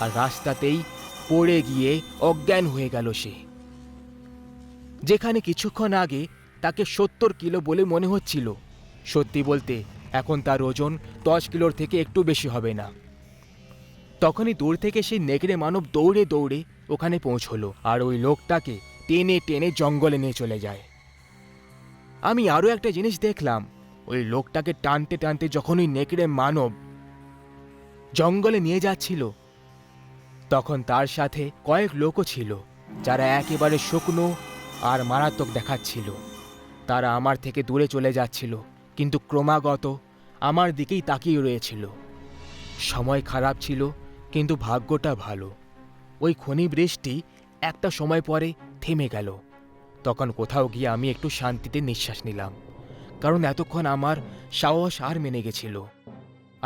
আর রাস্তাতেই পড়ে গিয়ে অজ্ঞান হয়ে গেল সে। যেখানে কিছুক্ষণ আগে তাকে 70 কিলো বলে মনে হচ্ছিল, সত্যি বলতে এখন তার ওজন 10 কিলোর থেকে একটু বেশি হবে না। তখনই দূর থেকে সেই নেকড়ে মানব দৌড়ে দৌড়ে ওখানে পৌঁছলো, আর ওই লোকটাকে টেনে টেনে জঙ্গলে নিয়ে চলে যায়। আমি আরও একটা জিনিস দেখলাম, ওই লোকটাকে টানতে টানতে যখন ওই নেকড়ে মানব জঙ্গলে নিয়ে যাচ্ছিল, তখন তার সাথে কয়েক লোকও ছিল যারা একেবারে শুকনো আর মারাত্মক দেখাচ্ছিল। তারা আমার থেকে দূরে চলে যাচ্ছিল, কিন্তু ক্রমাগত আমার দিকেই তাকিয়ে রয়েছিল। সময় খারাপ ছিল, কিন্তু ভাগ্যটা ভালো। ওই খনি বৃষ্টি একটা সময় পরে থেমে গেল। তখন কোথাও গিয়ে আমি একটু শান্তিতে নিঃশ্বাস নিলাম, কারণ এতক্ষণ আমার সাহস আর মেনে গেছিল।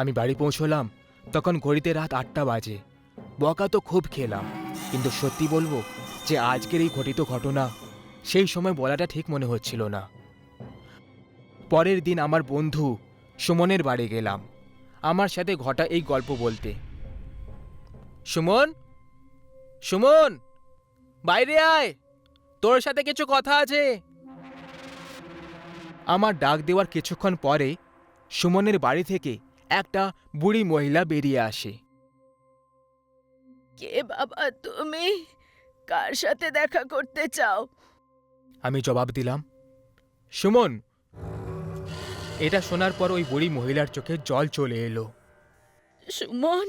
আমি বাড়ি পৌঁছলাম, তখন ঘড়িতে রাত 8টা বাজে। বকা তো খুব খেলাম, কিন্তু সত্যি বলবো যে আজকের এই ঘটিত ঘটনা সেই সময় বলাটা ঠিক মনে হচ্ছিল না। পরের দিন আমার বন্ধু সুমনের বাড়ি গেলাম আমার সাথে ঘটা এই গল্প বলতে। সুমন, সুমন, বাইরে আয়, তোর সাথে কিছু কথা আছে। আমার ডাক দেওয়ার কিছুক্ষণ পরে সুমনের বাড়ি থেকে একটা বুড়ি মহিলা বেরিয়ে আসে। কে বাবা তুমি? কার সাথে দেখা করতে চাও? আমি জবাব দিলাম, সুমন। এটা শোনার পর ওই বুড়ি মহিলার চোখে জল চলে এলো। সুমন,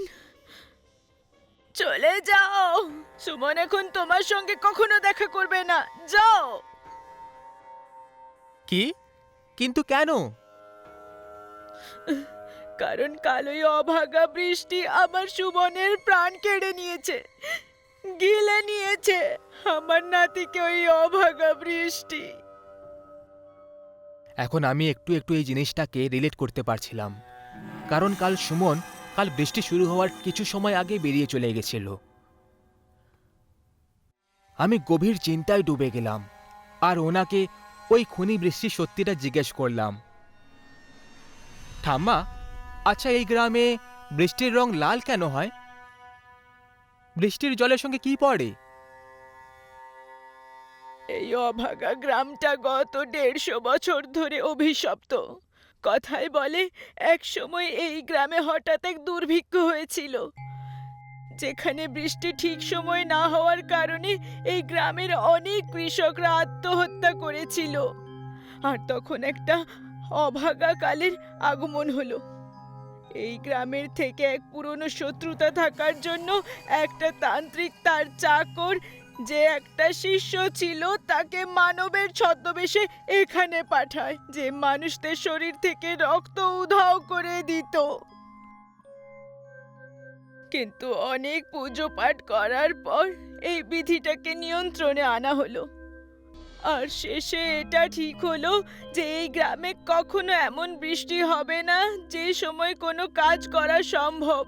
চলে যাও। সুমন এখন তোমার সঙ্গে কখনো দেখা করবে না, যাও। কি? কিন্তু কেন? কারণ কাল ওই অভাগা বৃষ্টি আমার সুমনের প্রাণ কেড়ে নিয়েছে, গিলে নিয়েছে আমার নাতিকে ওই অভাগা বৃষ্টি। এখন আমি একটু একটু এই জিনিসটাকে রিলেট করতে পারছিলাম, কারণ কাল বৃষ্টি শুরু হওয়ার কিছু সময় আগে বেরিয়ে চলে গেছিল। আমি গভীর চিন্তায় ডুবে গেলাম, আর ওনাকে ওই খনি বৃষ্টির সত্যিটা জিজ্ঞেস করলাম। ঠাম্মা, আচ্ছা এই গ্রামে বৃষ্টির রং লাল কেন হয়? বৃষ্টির জলের সঙ্গে কি পড়ে? এই অভাগা গ্রামটা গত 150 বছর ধরে অভিশপ্ত। কথায় বলে এক সময় এই গ্রামে হঠাৎ এক দুর্ভিক্ষ হয়েছিল, যেখানে বৃষ্টি ঠিক সময় না হওয়ার কারণে এই গ্রামের অনেক কৃষকরা আত্মহত্যা করেছিল। আর তখন একটা অভাগা কালের আগমন হলো। এই গ্রামের থেকে এক পুরনো শত্রুতা থাকার জন্য একটা তান্ত্রিক তার চাকর, যে একটা শিষ্য ছিল, তাকে মানবের ছদ্মবেশে এখানে পাঠায়, যে মানুষদের শরীর থেকে রক্ত উধাও করে দিত। কিন্তু অনেক পুজো পাঠ করার পর এই বিধিটাকে নিয়ন্ত্রণে আনা হলো, আর শেষে এটা ঠিক হলো যে এই গ্রামে কখনো এমন বৃষ্টি হবে না যে সময় কোনো কাজ করা সম্ভব।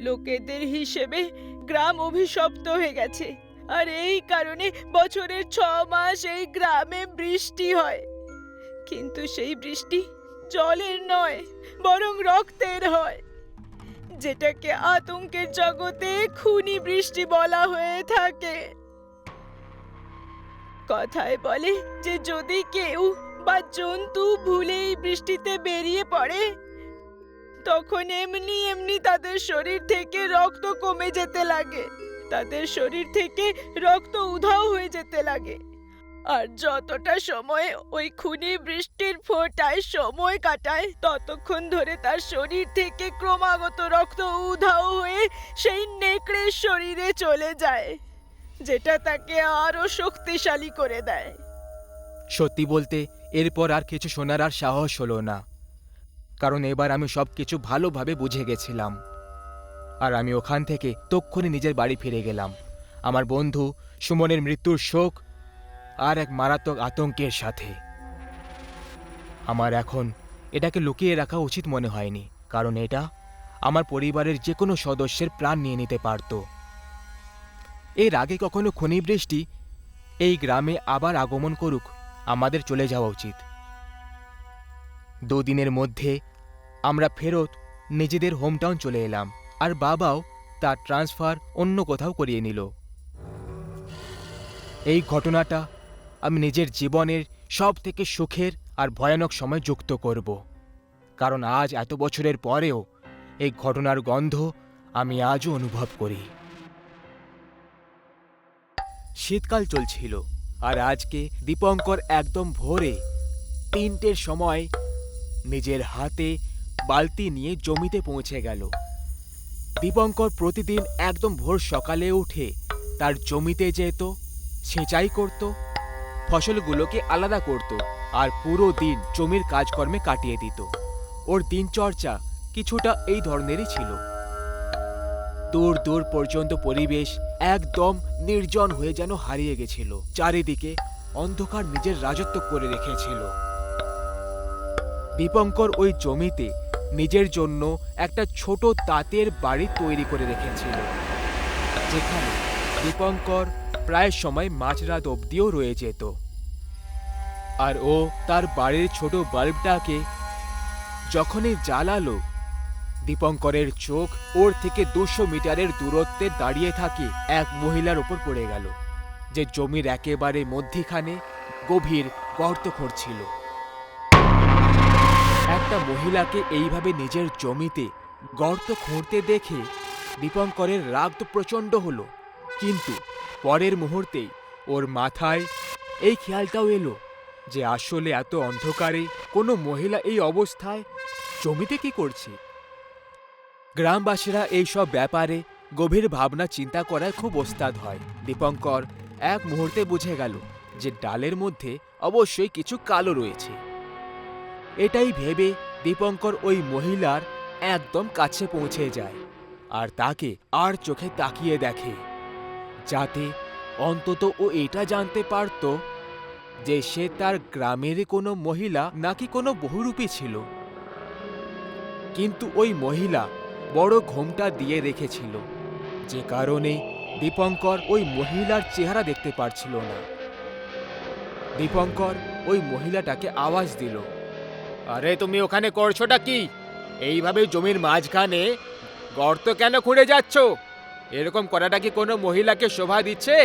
লোকেদের হিসেবে গ্রাম অভিশপ্ত হয়ে গেছে, আর এই কারণে বছরের 6 মাস এই গ্রামে বৃষ্টি হয়। কিন্তু সেই বৃষ্টি জলের নয়, বরং রক্তের হয়, যেটাকে আতঙ্কের জগতে খুনি বৃষ্টি বলা হয়ে থাকে। কথায় বলে যে যদি কেউ বা জন্তু ভুলে এই বৃষ্টিতে বেরিয়ে পড়ে, তখন এমনি এমনি তাদের শরীর থেকে রক্ত কমে যেতে লাগে, তাদের শরীর থেকে রক্ত উধাও হয়ে যেতে লাগে। আর যতটা সময় ওই খুনি বৃষ্টির ফোঁটায় সময় কাটায়, ততক্ষণ ধরে তার শরীর থেকে ক্রমাগত রক্ত উধাও হয়ে সেই নেকড়ের শরীরে চলে যায়, যেটা তাকে আরো শক্তিশালী করে দেয়। সত্যি বলতে এরপর আর কিছু শোনার আর সাহস হলো না, কারণ এবার আমি সব কিছু ভালোভাবে বুঝে গেছিলাম। আর আমি ওখান থেকে তক্ষুনি নিজের বাড়ি ফিরে গেলাম। আমার বন্ধু সুমনের মৃত্যুর শোক আর এক মারাত্মক আতঙ্কের সাথে। আমার এখন এটাকে লুকিয়ে রাখা উচিত মনে হয়নি, কারণ এটা আমার পরিবারের যে কোনো সদস্যের প্রাণ নিয়ে নিতে পারত। এর আগে কখনো খনি বৃষ্টি এই গ্রামে আবার আগমন করুক, আমাদের চলে যাওয়া উচিত। 2 দিনের মধ্যে আমরা ফেরত নিজেদের হোমটাউন চলে এলাম, আর বাবাও তার ট্রান্সফার অন্য কোথাও করিয়ে নিল। এই ঘটনাটা আমি নিজের জীবনের সব থেকে সুখের আর ভয়ানক সময় যুক্ত করব, কারণ আজ এত বছরের পরেও এই ঘটনার গন্ধ আমি আজও অনুভব করি। শীতকাল চলছিল, আর আজকে দীপঙ্কর একদম ভোরে 3টের সময় নিজের হাতে বালতি নিয়ে জমিতে পৌঁছে গেল। দীপঙ্কর প্রতিদিন একদম ভোর সকালে উঠে তার জমিতে যেত, সেচাই করত, ফসলগুলোকে আলাদা করত, আর পুরো দিন জমির কাজকর্মে কাটিয়ে দিত। ওর দিনচর্চা কিছুটা এই ধরনেরই ছিল। দূর দূর পর্যন্ত পরিবেশ একদম নির্জন হয়ে যেন হারিয়ে গেছিল। চারিদিকে অন্ধকার নিজের রাজত্ব করে রেখেছিল। দীপঙ্কর ওই জমিতে নিজের জন্য একটা ছোট তাঁতের বাড়ি তৈরি করে রেখেছিল, যেখানে দীপঙ্কর প্রায় সময় মাঝরাত অবধিও রয়ে যেত। আর ও তার বাড়ির ছোট বাল্বটাকে যখনই জ্বালালো, দীপঙ্করের চোখ ওর থেকে 200 মিটারের দূরত্বে দাঁড়িয়ে থাকে এক মহিলার ওপর পড়ে গেল, যে জমির একেবারে মধ্যিখানে গভীর গর্ত খুঁড়ছিল। একটা মহিলাকে এইভাবে নিজের জমিতে গর্ত খুঁড়তে দেখে দীপঙ্করের রাগ তো প্রচণ্ড হলো, কিন্তু পরের মুহূর্তেই ওর মাথায় এই খেয়ালটাও এলো যে আসলে এত অন্ধকারে কোনো মহিলা এই অবস্থায় জমিতে কি করছে। গ্রামবাসীরা এইসব ব্যাপারে গভীর ভাবনা চিন্তা করায় খুব ওস্তাদ হয়। দীপঙ্কর এক মুহূর্তে বুঝে গেল যে ডালের মধ্যে অবশ্যই কিছু কালো রয়েছে। এটাই ভেবে দীপঙ্কর ওই মহিলার একদম কাছে পৌঁছে যায় আর তাকে আর চোখে তাকিয়ে দেখে, যাতে অন্তত ও এটা জানতে পারত যে সে তার গ্রামের কোনো মহিলা নাকি কোনো বহুরূপী ছিল। কিন্তু ওই মহিলা বড় ঘোমটা দিয়ে রেখেছিল, যে কারণে দীপঙ্কর ওই মহিলার চেহারা দেখতে পারছিল না। দীপঙ্কর ওই মহিলাটাকে আওয়াজ দিল, আরে তুমি ওখানে করছোটা কি? এইভাবে জমির মাঝখানে গর্ত কেন খুঁড়ে যাচ্ছ? এরকম করাটা কি কোনো মহিলাকে শোভা দিচ্ছে?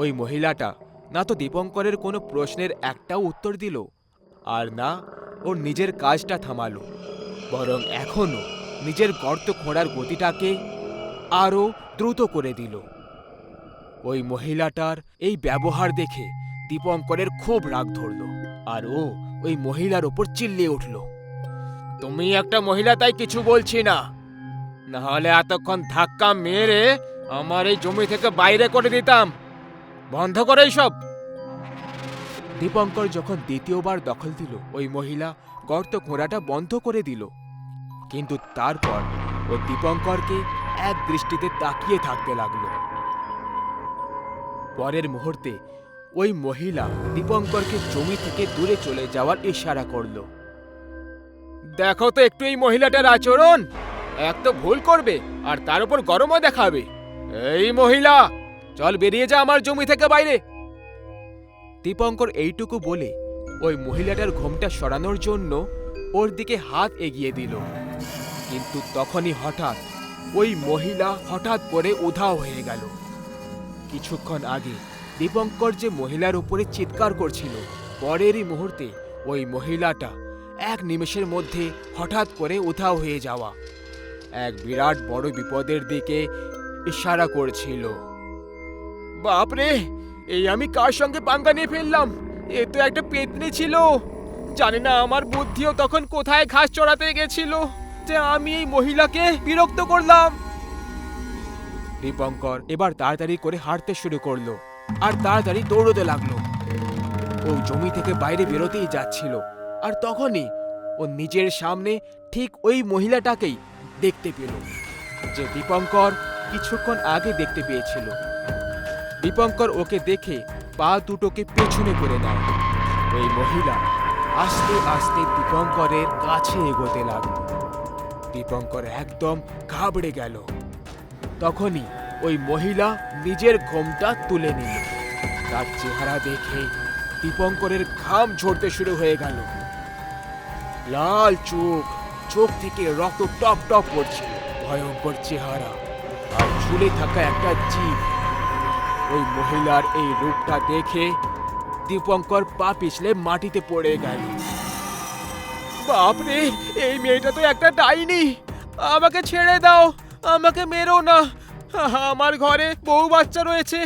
ওই মহিলাটা না তো দীপঙ্করের কোনো প্রশ্নের একটাও উত্তর দিল, আর না ওর নিজের কাজটা থামালো, বরং এখনো নিজের গর্ত খোঁড়ার গতিটাকে আরও দ্রুত করে দিল। ওই মহিলাটার এই ব্যবহার দেখে দীপঙ্করের খুব রাগ ধরল, আর ও ওই মহিলার ওপর চিল্লিয়ে উঠল, তুমি একটা মহিলা, তাই কিছু বলছি না, নাহলে এতক্ষণ ধাক্কা মেরে আমার এই জমি থেকে বাইরে করে দিতাম। বন্ধ করো এইসব। দীপঙ্কর যখন দ্বিতীয়বার দখল দিল, ওই মহিলা গর্ত খোঁড়াটা বন্ধ করে দিল, কিন্তু তারপর ও দীপঙ্করকে এক দৃষ্টিতে তাকিয়ে থাকতে লাগলো। পরের মুহূর্তে ওই মহিলা দীপঙ্করকে জমি থেকে দূরে চলে যাওয়ার ইশারা করলো। দেখো তো একটু এই মহিলাটার আচরণ, এক তো ভুল করবে আর তার উপর গরমও দেখাবে। এই মহিলা, চল বেরিয়ে যা আমার জমি থেকে বাইরে। দীপঙ্কর এইটুকু বলে ওই মহিলাটার ঘোমটা সরানোর জন্য ওর দিকে হাত এগিয়ে দিল, কিন্তু তখনই হঠাৎ ওই মহিলা হঠাৎ করে উধাও হয়ে গেল। কিছুক্ষণ আগে দীপঙ্কর যে মহিলার উপরে চিৎকার করছিল, পরেরই মুহূর্তে ওই মহিলাটা এক নিমেষের মধ্যে হঠাৎ করে উধাও হয়ে যাওয়া এক বিরাট বড় বিপদের দিকে ইশারা করছিল। বাপরে, এই আমি কার সঙ্গে পাঙ্গা নিয়ে ফেললাম? এ তো একটা পেতনি ছিল। জানি না আমার বুদ্ধিও তখন কোথায় ঘাস চড়াতে গেছিল যে আমি এই মহিলাকে বিরক্ত করলাম। দীপঙ্কর এবার তাড়াতাড়ি করে হাঁটতে শুরু করলো আর তাড়াতাড়ি দৌড়তে লাগলো। ও জমি থেকে বাইরে বেরোতেই যাচ্ছিল, আর তখনই ও নিজের সামনে ঠিক ওই মহিলাটাকেই দেখতে পেল, যে দীপঙ্কর কিছুক্ষণ আগে দেখতে পেয়েছিল। দীপঙ্কর ওকে দেখে পা দুটোকে পেছনে করে নেয়। ওই মহিলা আস্তে আস্তে দীপঙ্করের কাছে এগোতে লাগল। দীপঙ্কর একদম ঘাবড়ে গেল। তখনই ওই মহিলা নিজের ঘোমটা তুলে নিল। তার চেহারা দেখে দীপঙ্করের ঘাম ঝরতে শুরু হয়ে গেল। লাল চোখ, চোখ থেকে রক্ত টপ টপ পড়ছিল, ভয়ঙ্কর চেহারা আর ঝুলে থাকা একটা জিভ। ওই মহিলার এই রূপটা দেখে দীপঙ্কর পা পিছলে মাটিতে পড়ে গেল। বাপরে, এই মেয়েটা তো একটা ডাইনি! আমাকে ছেড়ে দাও, আমাকে মেরো না, আমার ঘরে বউ বাচ্চা রয়েছে।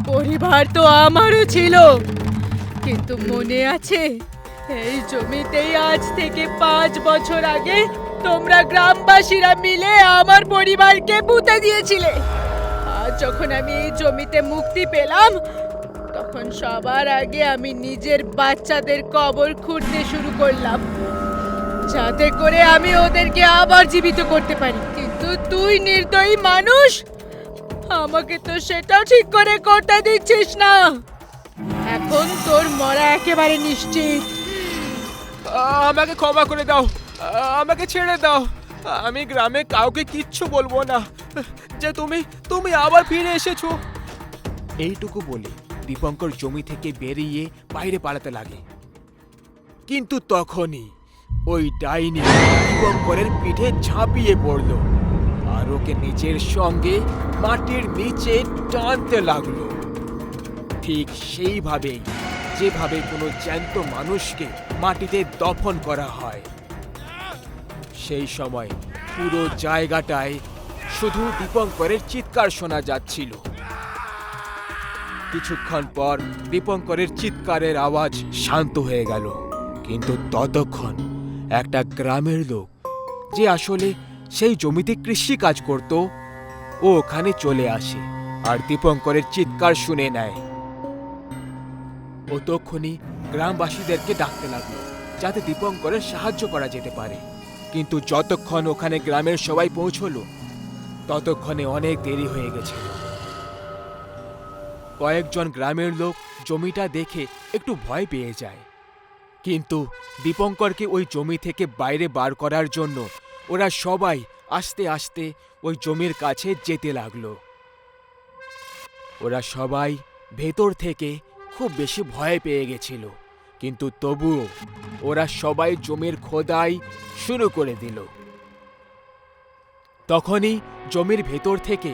পরিবার তো আমারও ছিল, কিন্তু মনে আছে এই জমিতেই আজ থেকে 5 বছর আগে তোমরা গ্রামবাসীরা মিলে আমার পরিবারকে পুঁতে দিয়েছিলে। আজ যখন আমি এই জমিতে মুক্তি পেলাম, তখন সবার আগে আমি নিজের বাচ্চাদের কবর খুঁড়তে শুরু করলাম, যাতে করে আমি ওদেরকে আবার জীবিত করতে পারি। কিন্তু তুই নির্দয়ী মানুষ, আমাকে তো সেটাও ঠিক করে করতে দিচ্ছিস না। এখন তোর মরা একেবারে নিশ্চিত। আমাকে ক্ষমা করে দাও, আমাকে ছেড়ে দাও। আমি গ্রামে কাউকে কিচ্ছু বলবো না যে তুমি আবার ফিরে এসেছো। এইটুকু বলে দীপঙ্কর জমি থেকে বেরিয়ে বাইরে পালাতে লাগে। কিন্তু তখনই ওই ডাইনি দীপঙ্করের পিঠে ঝাঁপিয়ে পড়ল আর ওকে নিজের সঙ্গে মাটির নিচে টানতে লাগলো, ঠিক সেইভাবেই যেভাবে কোনো জ্যান্ত মানুষকে মাটিতে দফন করা হয়। সেই সময় পুরো জায়গাটায় শুধু দীপঙ্করের চিৎকার শোনা যাচ্ছিল। কিছুক্ষণ পর দীপঙ্করের চিৎকারের আওয়াজ শান্ত হয়ে গেল, কিন্তু ততক্ষণ একটা গ্রামের লোক, যে আসলে সেই জমিতে কৃষি কাজ করত, ও ওখানে চলে আসে আর দীপঙ্করের চিৎকার শুনে নেয়। ও তখনই গ্রামবাসীদেরকে ডাকতে লাগলো যাতে দীপঙ্করের সাহায্য করা যেতে পারে। কিন্তু যতক্ষণ ওখানে গ্রামের সবাই পৌঁছলো, ততক্ষণে অনেক দেরি হয়ে গেছিল। কয়েকজন গ্রামের লোক জমিটা দেখে একটু ভয় পেয়ে যায়, কিন্তু দীপঙ্করকে ওই জমি থেকে বাইরে বার করার জন্য ওরা সবাই আস্তে আস্তে ওই জমির কাছে যেতে লাগলো। ওরা সবাই ভেতর থেকে খুব বেশি ভয় পেয়ে গেছিল, কিন্তু তবুও ওরা সবাই জমির খোদাই শুরু করে দিল। তখনই জমির ভেতর থেকে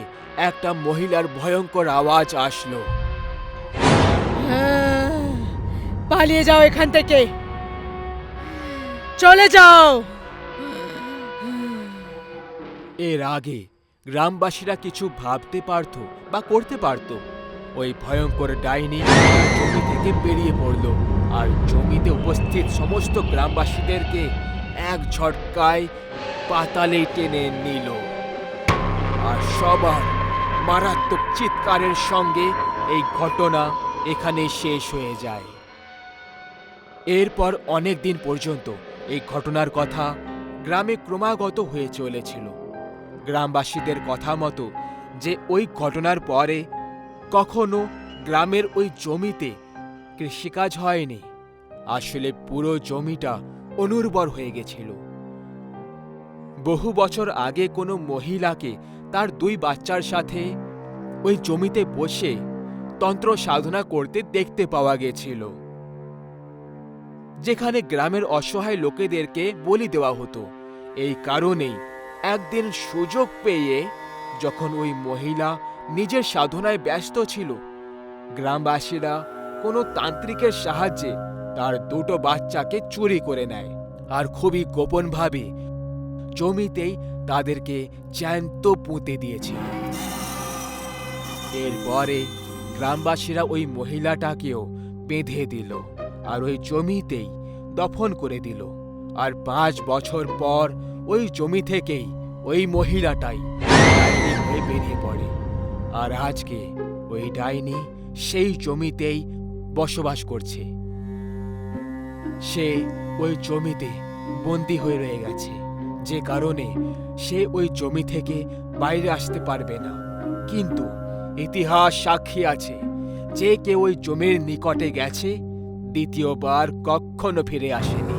একটা মহিলার ভয়ঙ্কর আওয়াজ আসলো। পালিয়ে যাও এখান থেকে, চলে যাও। এর আগে গ্রামবাসীরা কিছু ভাবতে পারত বা করতে পারত। ওই ভয়ঙ্কর ডাইনি জমি থেকে বেরিয়ে পড়ল আর জমিতে উপস্থিত সমস্ত গ্রামবাসীদেরকে এক ঝটকায় পাতালে টেনে নিল। আর সবার মারাত্মক চিৎকারের সঙ্গে এই ঘটনা এখানে শেষ হয়ে যায়। এরপর অনেক দিন পর্যন্ত এই ঘটনার কথা গ্রামে ক্রমাগত হয়ে চলেছিল। গ্রামবাসীদের কথা মতো যে ওই ঘটনার পরে কখনো গ্রামের ওই জমিতে কৃষিকাজ হয়নি। আসলে পুরো জমিটা অনুর্বর হয়ে গেছিল। বহু বছর আগে কোনো মহিলাকে তার 2 বাচ্চার সাথে ওই জমিতে বসে তন্ত্র সাধনা করতে দেখতে পাওয়া গেছিল, যেখানে গ্রামের অসহায় লোকেদেরকে বলি দেওয়া হতো। এই কারণেই একদিন সুযোগ পেয়ে যখন ওই মহিলা নিজের সাধনায় ব্যস্ত ছিল, গ্রামবাসীরা কোনো তান্ত্রিকের সাহায্যে তার 2 বাচ্চাকে চুরি করে নেয় আর খুবই গোপনভাবে জমিতেই তাদেরকে জ্যান্ত পুঁতে দিয়েছিল। এরপরে গ্রামবাসীরা ওই মহিলাটাকেও বেঁধে দিল আর ওই জমিতেই দফন করে দিল। আর 5 বছর পর ওই জমি থেকেই ওই মহিলাটাই ডাইনি হয়ে বেরিয়ে পড়ে। আর আজকে ওই ডাইনি সেই জমিতেই বসবাস করছে। সে ওই জমিতে বন্দী হয়ে রয়ে গেছে, যে কারণে সে ওই জমি থেকে বাইরে আসতে পারবে না। কিন্তু ইতিহাস সাক্ষী আছে, যে কেউ ওই জমির নিকটে গেছে দ্বিতীয়বার কখনো ফিরে আসেনি।